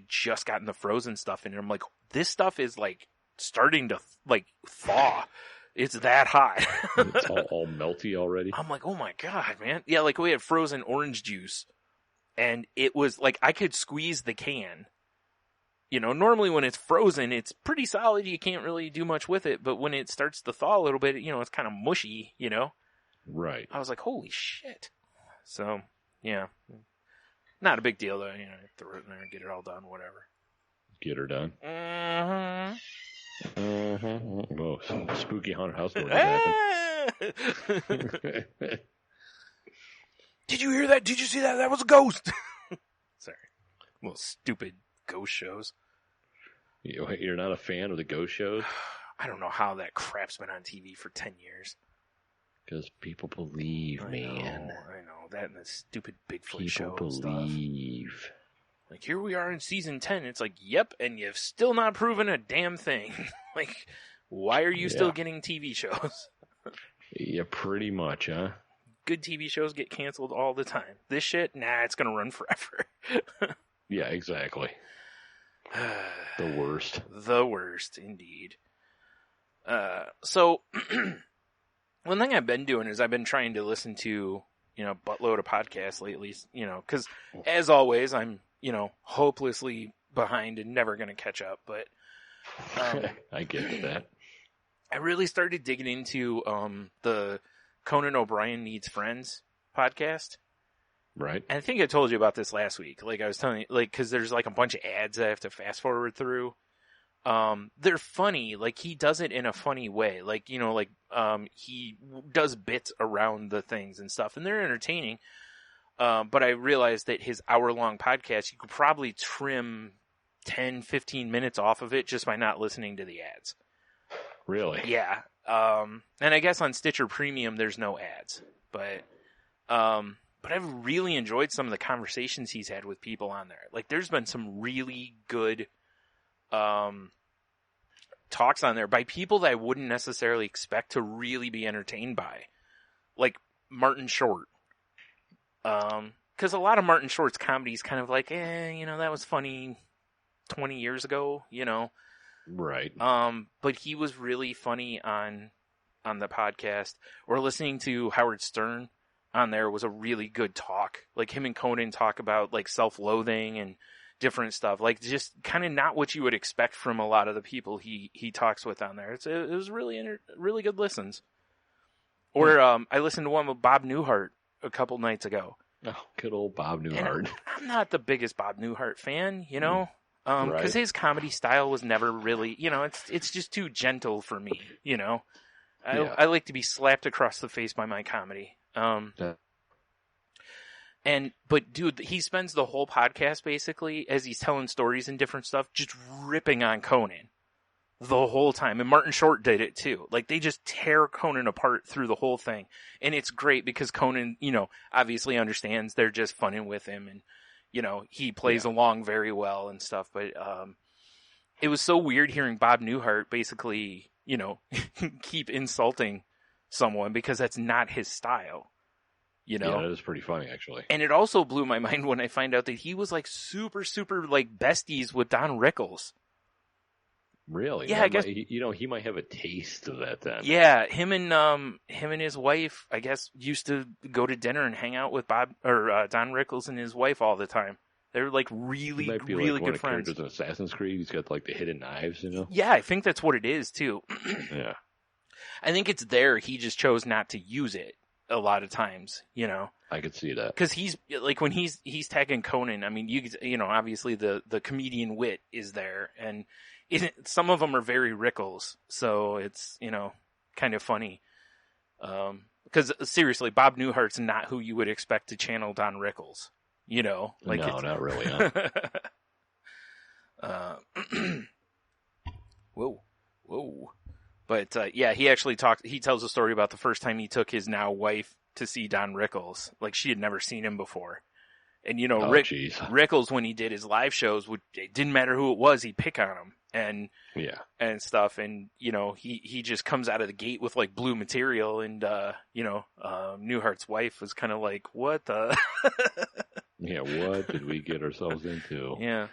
Speaker 6: just gotten the frozen stuff in, and I'm like, this stuff is, like, starting to, like, thaw. It's that hot.
Speaker 7: It's all melty already.
Speaker 6: I'm like, oh, my God, man. Yeah, like, we had frozen orange juice, and it was, like, I could squeeze the can. Normally when it's frozen, it's pretty solid. You can't really do much with it. But when it starts to thaw a little bit, it's kind of mushy,
Speaker 7: Right.
Speaker 6: I was like, holy shit. So, yeah. Not a big deal, though. Throw it in there and get it all done, whatever.
Speaker 7: Get her done.
Speaker 6: Mm-hmm.
Speaker 7: Mm-hmm. Whoa, some spooky haunted house story happened.
Speaker 6: Did you hear that? Did you see that? That was a ghost. Sorry. Little stupid ghost shows.
Speaker 7: You're not a fan of the ghost shows?
Speaker 6: I don't know how that crap's been on TV for 10 years.
Speaker 7: Because people believe, man.
Speaker 6: I know. That and the stupid Bigfoot
Speaker 7: people
Speaker 6: show and
Speaker 7: believe.
Speaker 6: Stuff. Like, here we are in season 10. It's like, yep, and you've still not proven a damn thing. Like, why are you still getting TV shows?
Speaker 7: Yeah, pretty much, huh?
Speaker 6: Good TV shows get canceled all the time. This shit, nah, it's going to run forever.
Speaker 7: Yeah, exactly. The worst.
Speaker 6: The worst, indeed. So, one thing I've been doing is I've been trying to listen to, buttload of podcasts lately, because as always, I'm, hopelessly behind and never going to catch up, but
Speaker 7: I get that.
Speaker 6: I really started digging into the Conan O'Brien Needs Friends podcast.
Speaker 7: Right.
Speaker 6: And I think I told you about this last week. Like, I was telling you, like, because there's, like, a bunch of ads I have to fast forward through. They're funny. Like, he does it in a funny way. Like, he does bits around the things and stuff, and they're entertaining. But I realized that his hour-long podcast, you could probably trim 10, 15 minutes off of it just by not listening to the ads.
Speaker 7: Really?
Speaker 6: Yeah. And I guess on Stitcher Premium, there's no ads. But I've really enjoyed some of the conversations he's had with people on there. Like, there's been some really good talks on there by people that I wouldn't necessarily expect to really be entertained by. like Martin Short. Because a lot of Martin Short's comedy is kind of like, that was funny 20 years ago,
Speaker 7: Right.
Speaker 6: But he was really funny on the podcast. Or listening to Howard Stern on there was a really good talk. Like him and Conan talk about like self-loathing and different stuff. Like just kind of not what you would expect from a lot of the people he talks with on there. It was really really good listens. Or I listened to one with Bob Newhart a couple nights ago.
Speaker 7: Oh, good old Bob Newhart.
Speaker 6: And I'm not the biggest Bob Newhart fan, because
Speaker 7: Right.
Speaker 6: his comedy style was never really, it's just too gentle for me, I like to be slapped across the face by my comedy. But dude, he spends the whole podcast basically as he's telling stories and different stuff, just ripping on Conan the whole time. And Martin Short did it too. Like they just tear Conan apart through the whole thing. And it's great because Conan, obviously understands they're just funning with him and, he plays along very well and stuff. But, it was so weird hearing Bob Newhart basically, keep insulting someone because that's not his style. Yeah,
Speaker 7: that is pretty funny, actually.
Speaker 6: And it also blew my mind when I find out that he was like super, super like besties with Don Rickles.
Speaker 7: Really?
Speaker 6: Yeah, I guess
Speaker 7: he might have a taste of that then.
Speaker 6: Yeah, him and his wife, I guess, used to go to dinner and hang out with Don Rickles and his wife all the time. They're like really,
Speaker 7: he might be
Speaker 6: really
Speaker 7: like one
Speaker 6: good
Speaker 7: of
Speaker 6: friends.
Speaker 7: characters in Assassin's Creed. He's got like the hidden knives,
Speaker 6: Yeah, I think that's what it is too.
Speaker 7: Yeah.
Speaker 6: I think it's there. He just chose not to use it a lot of times,
Speaker 7: I could see that.
Speaker 6: Because he's like when he's tagging Conan. I mean, obviously the comedian wit is there, and some of them are very Rickles, so it's kind of funny. Because seriously, Bob Newhart's not who you would expect to channel Don Rickles. No,
Speaker 7: not really. Huh?
Speaker 6: Whoa. But he actually he tells a story about the first time he took his now wife to see Don Rickles. Like she had never seen him before. And Rickles, when he did his live shows, it didn't matter who it was, he'd pick on him and stuff. And, he just comes out of the gate with like blue material and, Newhart's wife was kind of like, what the?
Speaker 7: Yeah. What did we get ourselves into?
Speaker 6: Yeah.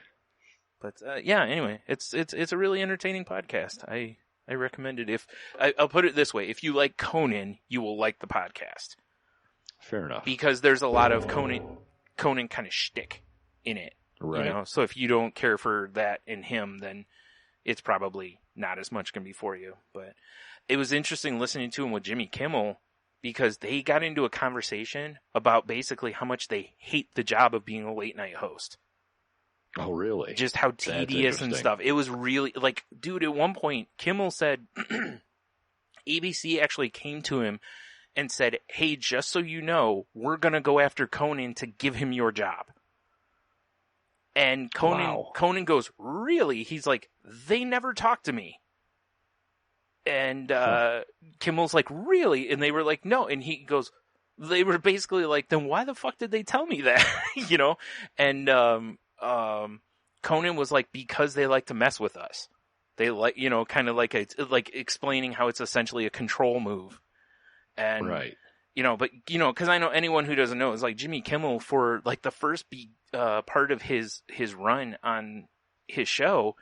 Speaker 6: But, anyway, it's a really entertaining podcast. I recommend it. I'll put it this way. If you like Conan, you will like the podcast.
Speaker 7: Fair enough.
Speaker 6: Because there's a lot of Conan kind of shtick in it.
Speaker 7: Right.
Speaker 6: So if you don't care for that in him, then it's probably not as much going to be for you. But it was interesting listening to him with Jimmy Kimmel because they got into a conversation about basically how much they hate the job of being a late night host.
Speaker 7: Oh, really?
Speaker 6: Just how tedious and stuff. It was really like, dude, at one point, Kimmel said ABC actually came to him and said, hey, just so you know, we're going to go after Conan to give him your job. And Conan goes, really? He's like, they never talked to me. And Kimmel's like, really? And they were like, no. And he goes, they were basically like, then why the fuck did they tell me that? And Conan was like, because they like to mess with us. They like, kind of like explaining how it's essentially a control move. And,
Speaker 7: right.
Speaker 6: Because I know anyone who doesn't know is like Jimmy Kimmel for like the first part of his run on his show,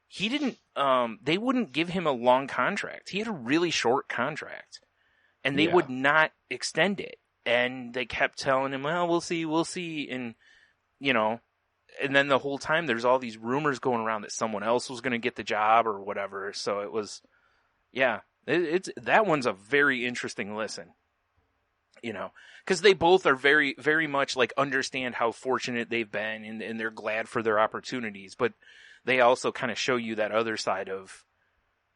Speaker 6: he didn't, they wouldn't give him a long contract. He had a really short contract and they would not extend it. And they kept telling him, well, we'll see. And, and then the whole time there's all these rumors going around that someone else was going to get the job or whatever. So it was, that one's a very interesting listen, because they both are very, very much like understand how fortunate they've been and they're glad for their opportunities, but they also kind of show you that other side of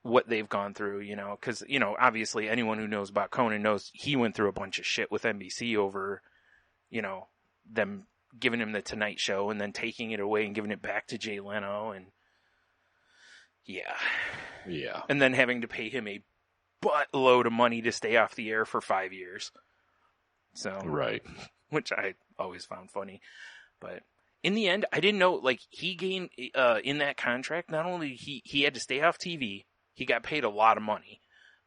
Speaker 6: what they've gone through, because, obviously anyone who knows about Conan knows he went through a bunch of shit with NBC over, them giving him the Tonight Show and then taking it away and giving it back to Jay Leno and and then having to pay him a buttload of money to stay off the air for 5 years. So,
Speaker 7: right.
Speaker 6: Which I always found funny, but in the end, I didn't know, like, he gained, in that contract, not only he had to stay off TV, he got paid a lot of money.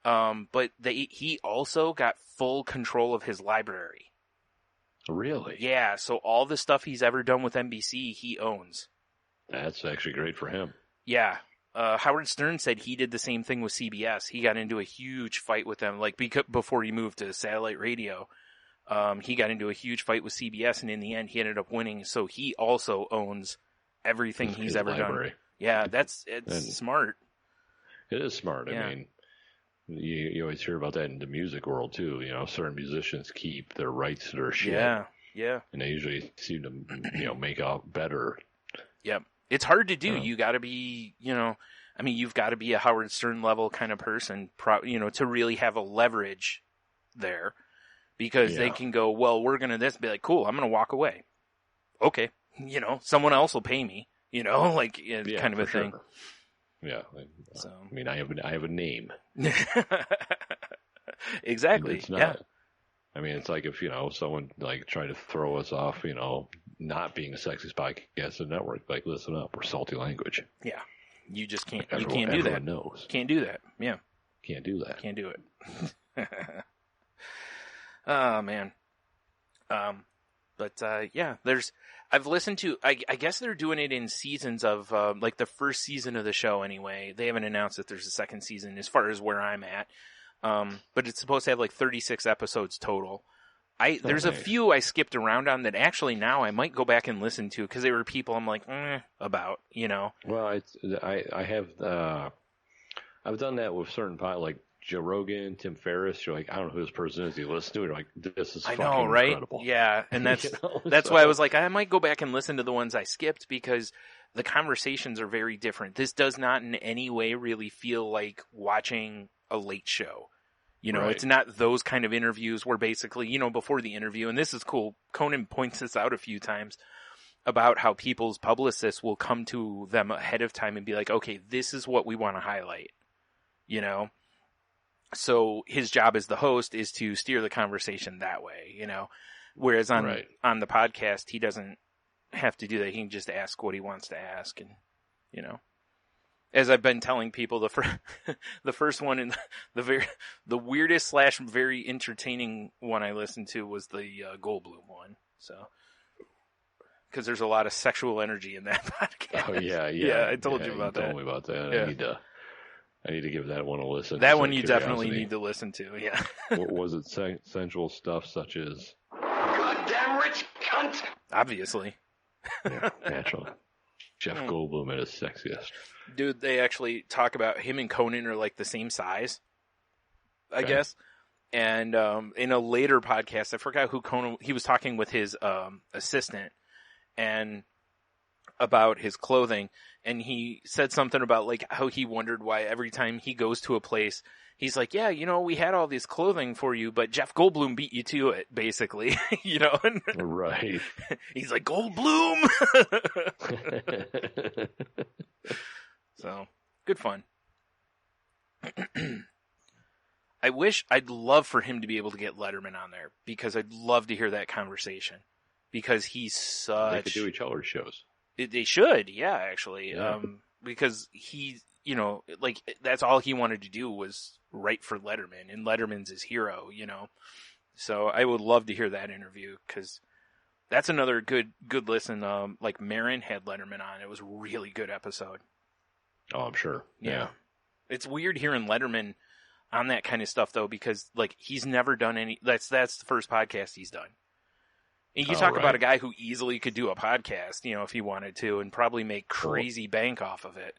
Speaker 6: But he also got full control of his library.
Speaker 7: Really?
Speaker 6: Yeah, so all the stuff he's ever done with NBC, he owns.
Speaker 7: That's actually great for him.
Speaker 6: Yeah. Howard Stern said he did the same thing with CBS. He got into a huge fight with them, like before he moved to satellite radio. He got into a huge fight with CBS, and in the end, he ended up winning. So he also owns everything he's ever done. Yeah, it's smart.
Speaker 7: It is smart.
Speaker 6: Yeah.
Speaker 7: I mean, you always hear about that in the music world too. You know, certain musicians keep their rights to their shit.
Speaker 6: Yeah.
Speaker 7: And they usually seem to, make out better.
Speaker 6: Yep. It's hard to do. You got to be, you've got to be a Howard Stern level kind of person, to really have a leverage there, because they can go, well, we're going to be like, cool, I'm going to walk away. Okay. Someone else will pay me, kind of a thing.
Speaker 7: Sure. Yeah.
Speaker 6: So.
Speaker 7: I mean, I have a name.
Speaker 6: Exactly.
Speaker 7: It's not.
Speaker 6: Yeah.
Speaker 7: I mean, it's like if, someone like tried to throw us off, not being the sexiest podcast in the network, like, listen up, we're salty language.
Speaker 6: Yeah. You just can't,
Speaker 7: Everyone,
Speaker 6: you can't do that.
Speaker 7: everyone knows.
Speaker 6: Can't do that. Yeah.
Speaker 7: Can't do that.
Speaker 6: Can't do it. Oh, man. I've listened to, I guess they're doing it in seasons of, like the first season of the show anyway. They haven't announced that there's a second season as far as where I'm at. But it's supposed to have like 36 episodes total. There's a few I skipped around on that actually now I might go back and listen to, because they were people I'm like, about,
Speaker 7: Well, I have, I've done that with certain like Joe Rogan, Tim Ferriss. You're like, I don't know who this person is. You listen to it, you're like, this is fucking incredible.
Speaker 6: Yeah, and that's that's why I was like, I might go back and listen to the ones I skipped, because the conversations are very different. This does not in any way really feel like watching a late show. It's not those kind of interviews where basically, before the interview, and this is cool, Conan points this out a few times about how people's publicists will come to them ahead of time and be like, okay, this is what we want to highlight, So his job as the host is to steer the conversation that way, whereas on the podcast, he doesn't have to do that. He can just ask what he wants to ask, and, as I've been telling people, the first one and the weirdest / very entertaining one I listened to was the Goldblum one. So, because there's a lot of sexual energy in that podcast.
Speaker 7: Oh yeah.
Speaker 6: Yeah, I told you about that.
Speaker 7: Told me about that.
Speaker 6: Yeah.
Speaker 7: I need to give that one a listen.
Speaker 6: That one you definitely need to listen to. Yeah.
Speaker 7: What was it? Sensual stuff such as
Speaker 8: goddamn rich cunt.
Speaker 6: Obviously.
Speaker 7: Yeah, naturally. Jeff Goldblum at his sexiest.
Speaker 6: Dude, they actually talk about him and Conan are like the same size, I guess. And in a later podcast, I forgot who Conan, he was talking with his assistant and about his clothing, and he said something about like how he wondered why every time he goes to a place, he's like, yeah, we had all this clothing for you, but Jeff Goldblum beat you to it, basically,
Speaker 7: Right.
Speaker 6: He's like, Goldblum! So, good fun. I'd love for him to be able to get Letterman on there, because I'd love to hear that conversation, because he's such...
Speaker 7: They could do each other's shows.
Speaker 6: They should, yeah, actually.
Speaker 7: Yeah.
Speaker 6: Because he, that's all he wanted to do was write for Letterman, and Letterman's his hero, So I would love to hear that interview, because that's another good listen. Like Marin had Letterman on. It was a really good episode.
Speaker 7: Oh, I'm sure. Yeah.
Speaker 6: It's weird hearing Letterman on that kind of stuff, though, because like he's never done any. That's the first podcast he's done. And you talk about a guy who easily could do a podcast, if he wanted to, and probably make crazy bank off of it,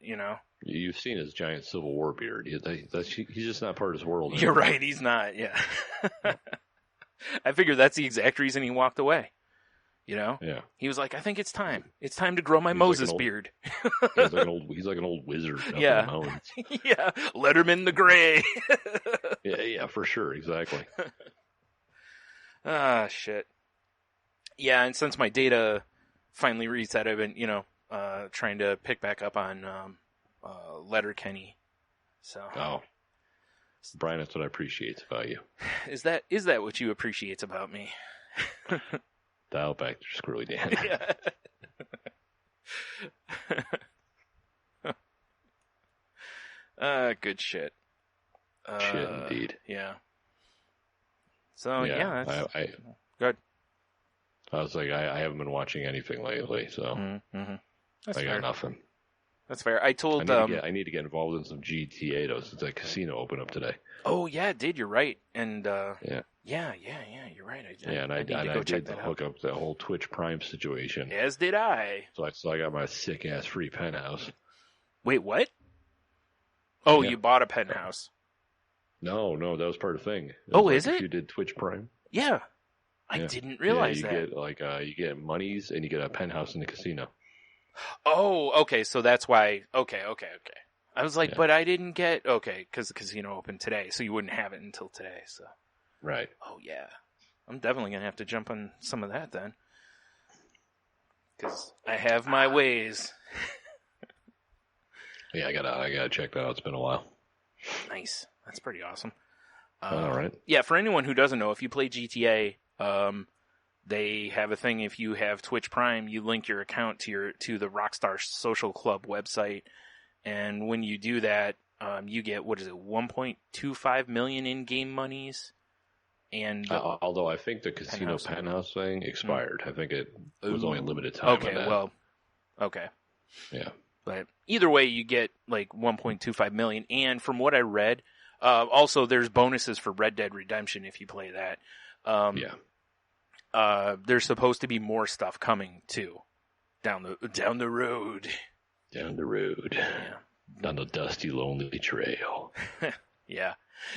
Speaker 7: You've seen his giant Civil War beard. He's just not part of his world anymore.
Speaker 6: You're right, he's not, yeah. I figured that's the exact reason he walked away. Yeah. He was like, I think it's time. It's time to grow my Moses beard.
Speaker 7: He's like an old wizard up in the mountains.
Speaker 6: Yeah. Letterman the Gray.
Speaker 7: Yeah, for sure. Exactly.
Speaker 6: Ah, shit. Yeah, and since my data finally reset, I've been, trying to pick back up on Letterkenny. So.
Speaker 7: Oh. Brian, that's what I appreciate about you.
Speaker 6: Is that what you appreciate about me?
Speaker 7: Dial back to Squirrely Dan.
Speaker 6: Good shit.
Speaker 7: Shit, indeed.
Speaker 6: Yeah. So yeah, that's
Speaker 7: I
Speaker 6: good.
Speaker 7: I was like, I haven't been watching anything lately, so
Speaker 6: Mm-hmm. That's
Speaker 7: I
Speaker 6: fair.
Speaker 7: got nothing.
Speaker 6: That's fair. I told.
Speaker 7: I need to get involved in some GTA though, since that casino opened up today.
Speaker 6: Oh yeah, it did. You're right. And
Speaker 7: yeah.
Speaker 6: You're right.
Speaker 7: I did hook up the whole Twitch Prime situation.
Speaker 6: As did I.
Speaker 7: So I got my sick ass free penthouse.
Speaker 6: Wait, what? Oh,
Speaker 7: Yeah.
Speaker 6: you bought a penthouse.
Speaker 7: No, that was part of the thing.
Speaker 6: Is it?
Speaker 7: If you did Twitch Prime.
Speaker 6: Yeah. I
Speaker 7: Yeah.
Speaker 6: didn't realize
Speaker 7: you
Speaker 6: that.
Speaker 7: get you get monies and you get a penthouse in the casino.
Speaker 6: Oh, okay. So that's why. Okay. I was like,
Speaker 7: Yeah.
Speaker 6: but I didn't get because the casino opened today, so you wouldn't have it until today. So.
Speaker 7: Right.
Speaker 6: Oh yeah, I'm definitely gonna have to jump on some of that then, because I have my ways.
Speaker 7: Yeah, I gotta check that out. It's been a while.
Speaker 6: Nice. That's pretty awesome.
Speaker 7: All right.
Speaker 6: Yeah, for anyone who doesn't know, if you play GTA, they have a thing. If you have Twitch Prime, you link your account to the Rockstar Social Club website, and when you do that, you get 1.25 million in-game monies. And
Speaker 7: although I think the casino penthouse thing expired. I think it was only a limited time.
Speaker 6: Okay, well, okay.
Speaker 7: Yeah.
Speaker 6: But either way, you get like 1.25 million. And from what I read, also there's bonuses for Red Dead Redemption if you play that. There's supposed to be more stuff coming too, down the road.
Speaker 7: Down the road.
Speaker 6: Yeah.
Speaker 7: Down the dusty, lonely trail.
Speaker 6: Yeah.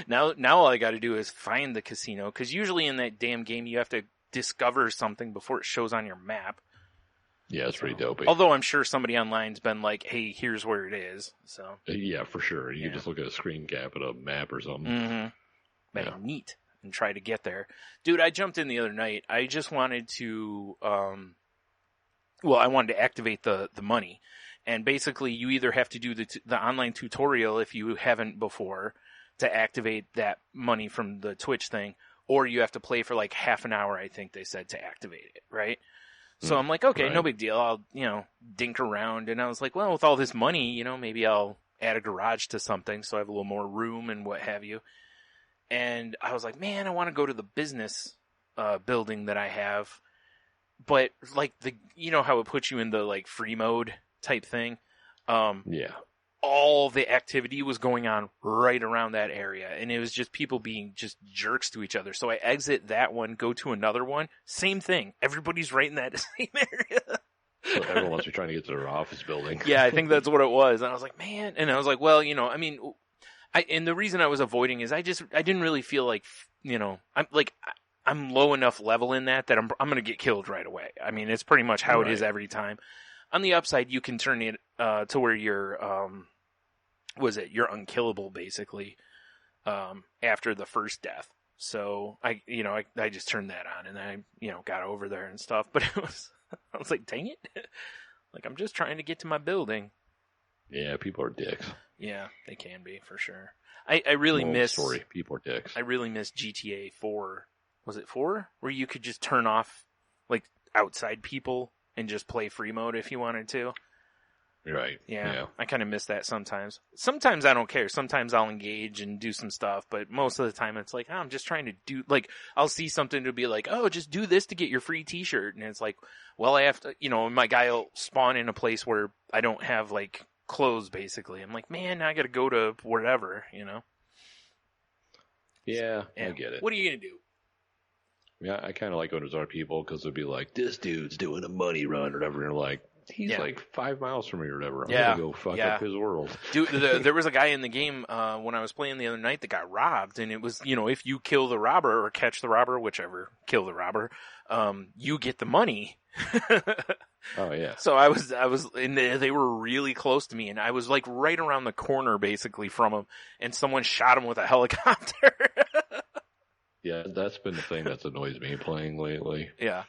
Speaker 6: Now all I got to do is find the casino, because usually in that damn game you have to discover something before it shows on your map.
Speaker 7: Yeah, it's pretty dopey.
Speaker 6: Although I'm sure somebody online's been like, "Hey, here's where it is." So
Speaker 7: yeah, for sure. You can just look at a screen cap at a map or something.
Speaker 6: Mm-hmm. But neat, and try to get there, dude. I jumped in the other night. I just wanted to, I wanted to activate the money, and basically you either have to do the online tutorial if you haven't before to activate that money from the Twitch thing, or you have to play for like half an hour, I think they said, to activate it, right? So I'm like, okay, no big deal. I'll, dink around. And I was like, well, with all this money, maybe I'll add a garage to something so I have a little more room and what have you. And I was like, man, I want to go to the business building that I have. But like how it puts you in the like free mode type thing?
Speaker 7: Yeah.
Speaker 6: All the activity was going on right around that area, and it was just people being just jerks to each other. So I exit that one, go to another one, same thing. Everybody's right in that same area.
Speaker 7: So everyone must be trying to get to their office building.
Speaker 6: Yeah, I think that's what it was. And I was like, man, and I was like, well, and the reason I was avoiding is I didn't really feel like, I'm low enough level in that I'm going to get killed right away. I mean, it's pretty much how it is every time. On the upside, you can turn it to where you're, you're unkillable basically after the first death. So I just turned that on and I got over there and stuff. But I was like, dang it, like I'm just trying to get to my building.
Speaker 7: Yeah, people are dicks.
Speaker 6: Yeah, they can be for sure. I really miss
Speaker 7: people are dicks.
Speaker 6: I really miss GTA 4. Was it 4 where you could just turn off like outside people and just play free mode if you wanted to?
Speaker 7: Right.
Speaker 6: Yeah. I kind of miss that sometimes. Sometimes I don't care. Sometimes I'll engage and do some stuff, but most of the time it's like, oh, I'm just trying to do, like, I'll see something to be like, oh, just do this to get your free t-shirt. And it's like, well, I have to, my guy will spawn in a place where I don't have, like, clothes, basically. I'm like, man, now I got to go to wherever,
Speaker 7: Yeah, I get it.
Speaker 6: What are you going to do?
Speaker 7: Yeah, I kind of like when there's other people because it'd be like, this dude's doing a money run or whatever. And you're like, he's like 5 miles from me or whatever. I'm going to go fuck up his world.
Speaker 6: Dude, there was a guy in the game when I was playing the other night that got robbed. And it was, if you kill the robber or catch the robber, whichever, kill the robber, you get the money.
Speaker 7: Oh, yeah.
Speaker 6: So I was, and they were really close to me. And I was like right around the corner basically from them. And someone shot him with a helicopter.
Speaker 7: Yeah, that's been the thing that's annoys me playing lately.
Speaker 6: Yeah.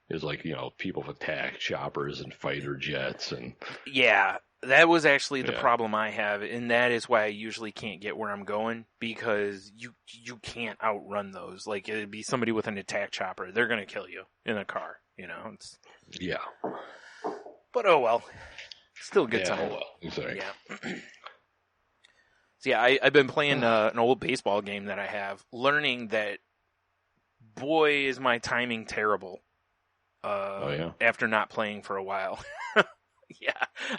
Speaker 7: Is like, people attack choppers and fighter jets and...
Speaker 6: Yeah, that was actually the problem I have, and that is why I usually can't get where I'm going, because you can't outrun those. Like, it'd be somebody with an attack chopper. They're going to kill you in a car, It's...
Speaker 7: Yeah.
Speaker 6: But oh well. Still a good time.
Speaker 7: Oh well. Exactly.
Speaker 6: Yeah. So yeah, I've been playing an old baseball game that I have, learning that, boy, is my timing terrible. After not playing for a while. Yeah.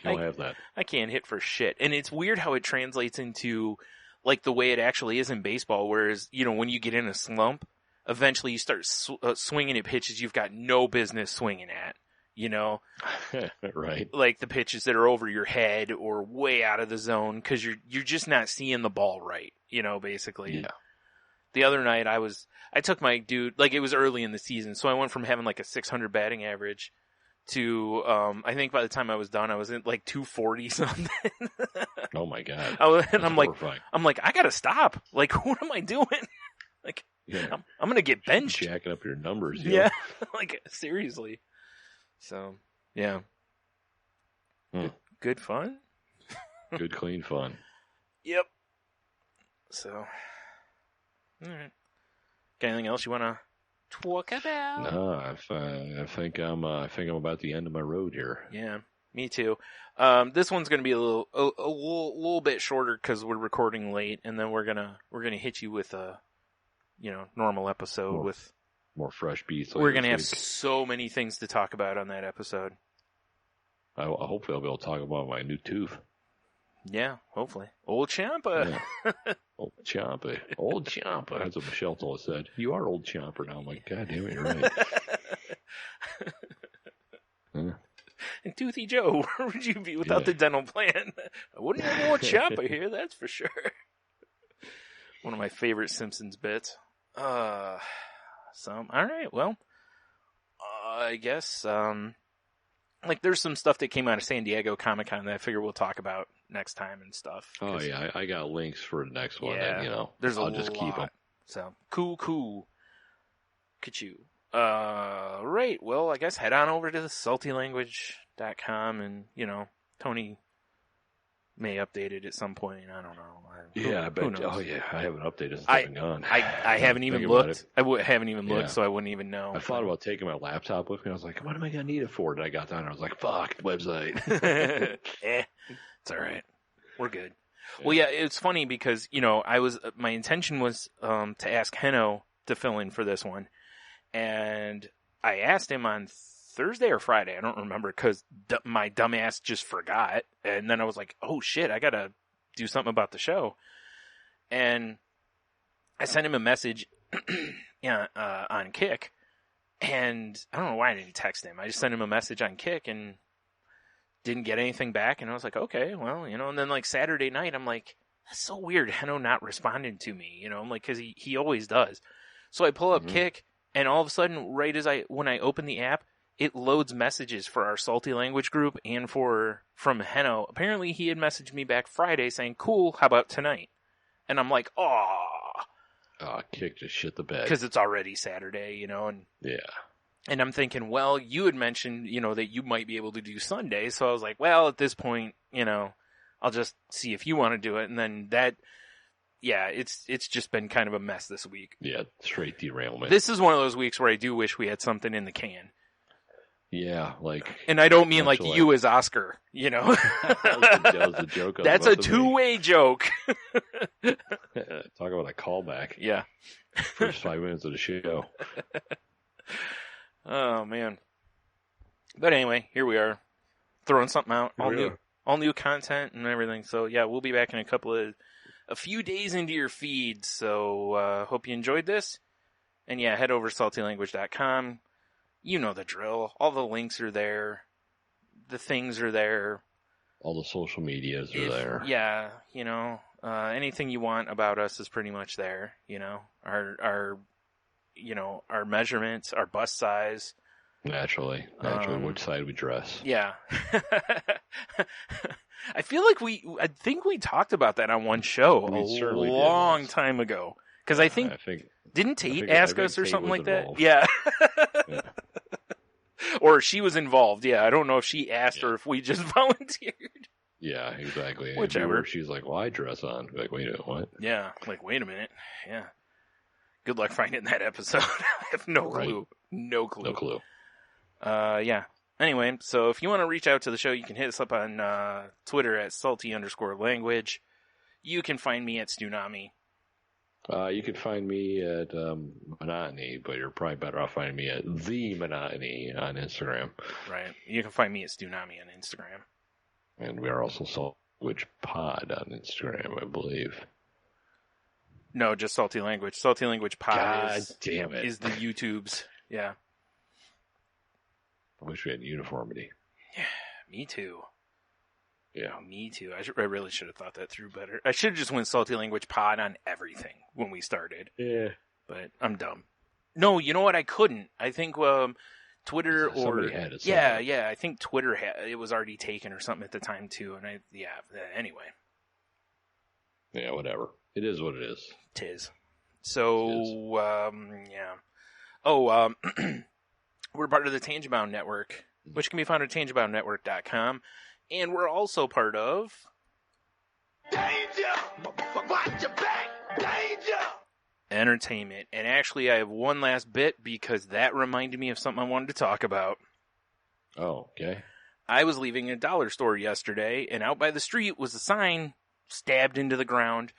Speaker 7: I'll have that.
Speaker 6: I can't hit for shit. And it's weird how it translates into, like, the way it actually is in baseball, whereas, you know, when you get in a slump, eventually you start swinging at pitches you've got no business swinging at, you know?
Speaker 7: Right.
Speaker 6: Like the pitches that are over your head or way out of the zone because you're just not seeing the ball right, you know, basically.
Speaker 7: Yeah.
Speaker 6: The other night I took my dude, like, it was early in the season, so I went from having like a 600 batting average to, I think by the time I was done, I was in like 240 something.
Speaker 7: Oh my God.
Speaker 6: I'm like, I gotta stop. Like, what am I doing? Like,
Speaker 7: yeah.
Speaker 6: I'm gonna get benched.
Speaker 7: Jacking up your numbers.
Speaker 6: Yeah. Like, seriously. So, yeah. Good fun.
Speaker 7: Good, clean fun.
Speaker 6: Yep. So, all right. Got anything else you want to talk about?
Speaker 7: No, I think I'm about the end of my road here.
Speaker 6: Yeah, me too. This one's going to be a little bit shorter because we're recording late, and then we're gonna hit you with a, you know, normal episode with
Speaker 7: more fresh beats.
Speaker 6: We're gonna have so many things to talk about on that episode.
Speaker 7: I hopefully I'll be able to talk about my new tooth.
Speaker 6: Yeah, hopefully. Old Champa.
Speaker 7: Yeah. Old Champa. Old Champa. That's what Michelle told us said. You are Old Champa now. I'm like, God damn it, you're right.
Speaker 6: And Toothy Joe, where would you be without the dental plan? I wouldn't have Old Champa here, that's for sure. One of my favorite Simpsons bits. All right, well, I guess, like, there's some stuff that came out of San Diego Comic-Con that I figure we'll talk about next time and stuff.
Speaker 7: Oh, yeah, I got links for the next one.
Speaker 6: Yeah,
Speaker 7: and, you know,
Speaker 6: I'll
Speaker 7: just keep them.
Speaker 6: So, cool. Ka-choo. Right, well, I guess head on over to the saltylanguage.com and, you know, Tony may update it at some point. I don't know.
Speaker 7: Yeah, I bet.
Speaker 6: Who knows?
Speaker 7: Oh, yeah, I haven't updated since I've been gone.
Speaker 6: I haven't even looked. Haven't even looked, so I wouldn't even know.
Speaker 7: I thought about taking my laptop with me. I was like, what am I going to need it for? And I got down and I was like, fuck, the website.
Speaker 6: It's all right. We're good. Yeah. Well, yeah, it's funny because, you know, my intention was to ask Heno to fill in for this one. And I asked him on Thursday or Friday, I don't remember, because my dumbass just forgot. And then I was like, oh shit, I gotta do something about the show. And I sent him a message on Kick, and I don't know why I didn't text him. I just sent him a message on Kick and didn't get anything back. And I was like, okay, well, you know. And then like Saturday night, I'm like, that's so weird, Heno not responding to me, you know. I'm like, because he always does. So I pull up Kick, and all of a sudden, right as when I open the app, it loads messages for our Salty Language group and from Heno. Apparently, he had messaged me back Friday saying, cool, how about tonight? And I'm like,
Speaker 7: Kick just shit the bed.
Speaker 6: Because it's already Saturday, you know. And
Speaker 7: yeah.
Speaker 6: And I'm thinking, well, you had mentioned, you know, that you might be able to do Sunday. So I was like, well, at this point, you know, I'll just see if you want to do it. And then it's just been kind of a mess this week.
Speaker 7: Yeah, straight derailment.
Speaker 6: This is one of those weeks where I do wish we had something in the can.
Speaker 7: Yeah, like...
Speaker 6: And I don't mean like you as Oscar, you know?
Speaker 7: that was the joke.
Speaker 6: That's a two-way joke.
Speaker 7: Talk about a callback.
Speaker 6: Yeah.
Speaker 7: First 5 minutes of the show.
Speaker 6: Oh, man. But anyway, here we are. Throwing something out. All new content and everything. So, yeah, we'll be back in a few days into your feed. So, hope you enjoyed this. And yeah, head over to saltylanguage.com. You know the drill. All the links are there. The things are there.
Speaker 7: All the social medias are there.
Speaker 6: Yeah, you know, anything you want about us is pretty much there. You know, our measurements, our bust size.
Speaker 7: Naturally, which side we dress.
Speaker 6: Yeah. I feel like I think we talked about that on one show a long time ago. Because I think didn't Tate ask us or something like that? Yeah. Yeah. Or she was involved. Yeah, I don't know if she asked or if we just volunteered.
Speaker 7: Yeah, exactly.
Speaker 6: Whichever.
Speaker 7: She's like, well, I dress on. Like, wait a minute, what?
Speaker 6: Yeah, like, wait a minute. Yeah. Good luck finding that episode. I have no clue. No clue. Yeah. Anyway, so if you want to reach out to the show, you can hit us up on Twitter at salty_language. You can find me at Stunami.
Speaker 7: You can find me at Monotony, but you're probably better off finding me at The Monotony on Instagram.
Speaker 6: Right. You can find me at Stunami on Instagram.
Speaker 7: And we are also Saltwich Pod on Instagram, I believe.
Speaker 6: No, just Salty Language. Salty Language Pod
Speaker 7: God damn it.
Speaker 6: is the YouTubes. Yeah.
Speaker 7: I wish we had uniformity.
Speaker 6: Yeah, me too.
Speaker 7: Yeah.
Speaker 6: Me too. I really should have thought that through better. I should have just went Salty Language Pod on everything when we started.
Speaker 7: Yeah.
Speaker 6: But I'm dumb. No, you know what? I couldn't. I think Twitter
Speaker 7: Somebody had it.
Speaker 6: Yeah. I think Twitter it was already taken or something at the time too. And anyway.
Speaker 7: Yeah, whatever. It is what it is.
Speaker 6: Tis. So, yeah. Oh, we're part of the Tangentbound Network, which can be found at tangentboundnetwork.com. And we're also part of...
Speaker 8: Danger! Watch your back! Danger!
Speaker 6: Entertainment. And actually, I have one last bit because that reminded me of something I wanted to talk about.
Speaker 7: Oh, okay.
Speaker 6: I was leaving a dollar store yesterday, and out by the street was a sign stabbed into the ground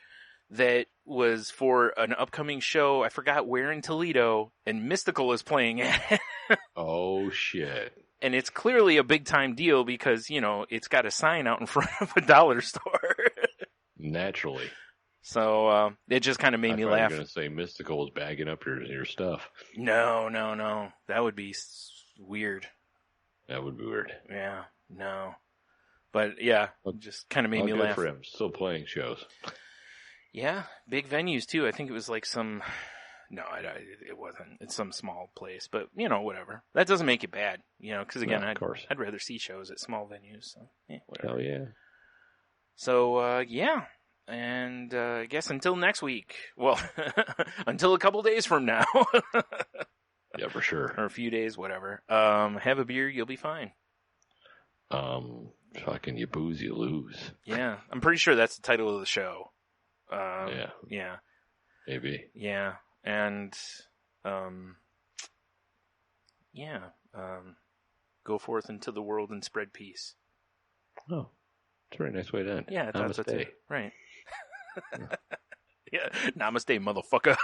Speaker 6: that was for an upcoming show. I forgot where in Toledo, and Mystical is playing it.
Speaker 7: Oh, shit.
Speaker 6: And it's clearly a big time deal because, you know, it's got a sign out in front of a dollar store.
Speaker 7: Naturally.
Speaker 6: So, it just kind of made me laugh.
Speaker 7: I was going to say Mystical was bagging up your stuff.
Speaker 6: No. That would be weird.
Speaker 7: That would be weird.
Speaker 6: Yeah, no. But, yeah, it just kind of made me
Speaker 7: good
Speaker 6: laugh.
Speaker 7: For him. Still playing shows.
Speaker 6: Yeah, big venues, too. I think it was like some... No, it wasn't. It's some small place, but, you know, whatever. That doesn't make it bad, you know, because, again, I'd rather see shows at small venues, so, yeah, whatever.
Speaker 7: Hell yeah.
Speaker 6: So, yeah, and I guess until next week, well, until a couple days from now.
Speaker 7: Yeah, for sure.
Speaker 6: Or a few days, whatever. Have a beer, you'll be fine.
Speaker 7: Fucking you booze, you lose.
Speaker 6: Yeah, I'm pretty sure that's the title of the show. Yeah.
Speaker 7: Maybe.
Speaker 6: Yeah. And, go forth into the world and spread peace.
Speaker 7: Oh, it's a very nice way to end.
Speaker 6: Yeah, I thought so too. Right. Yeah. Namaste, motherfucker.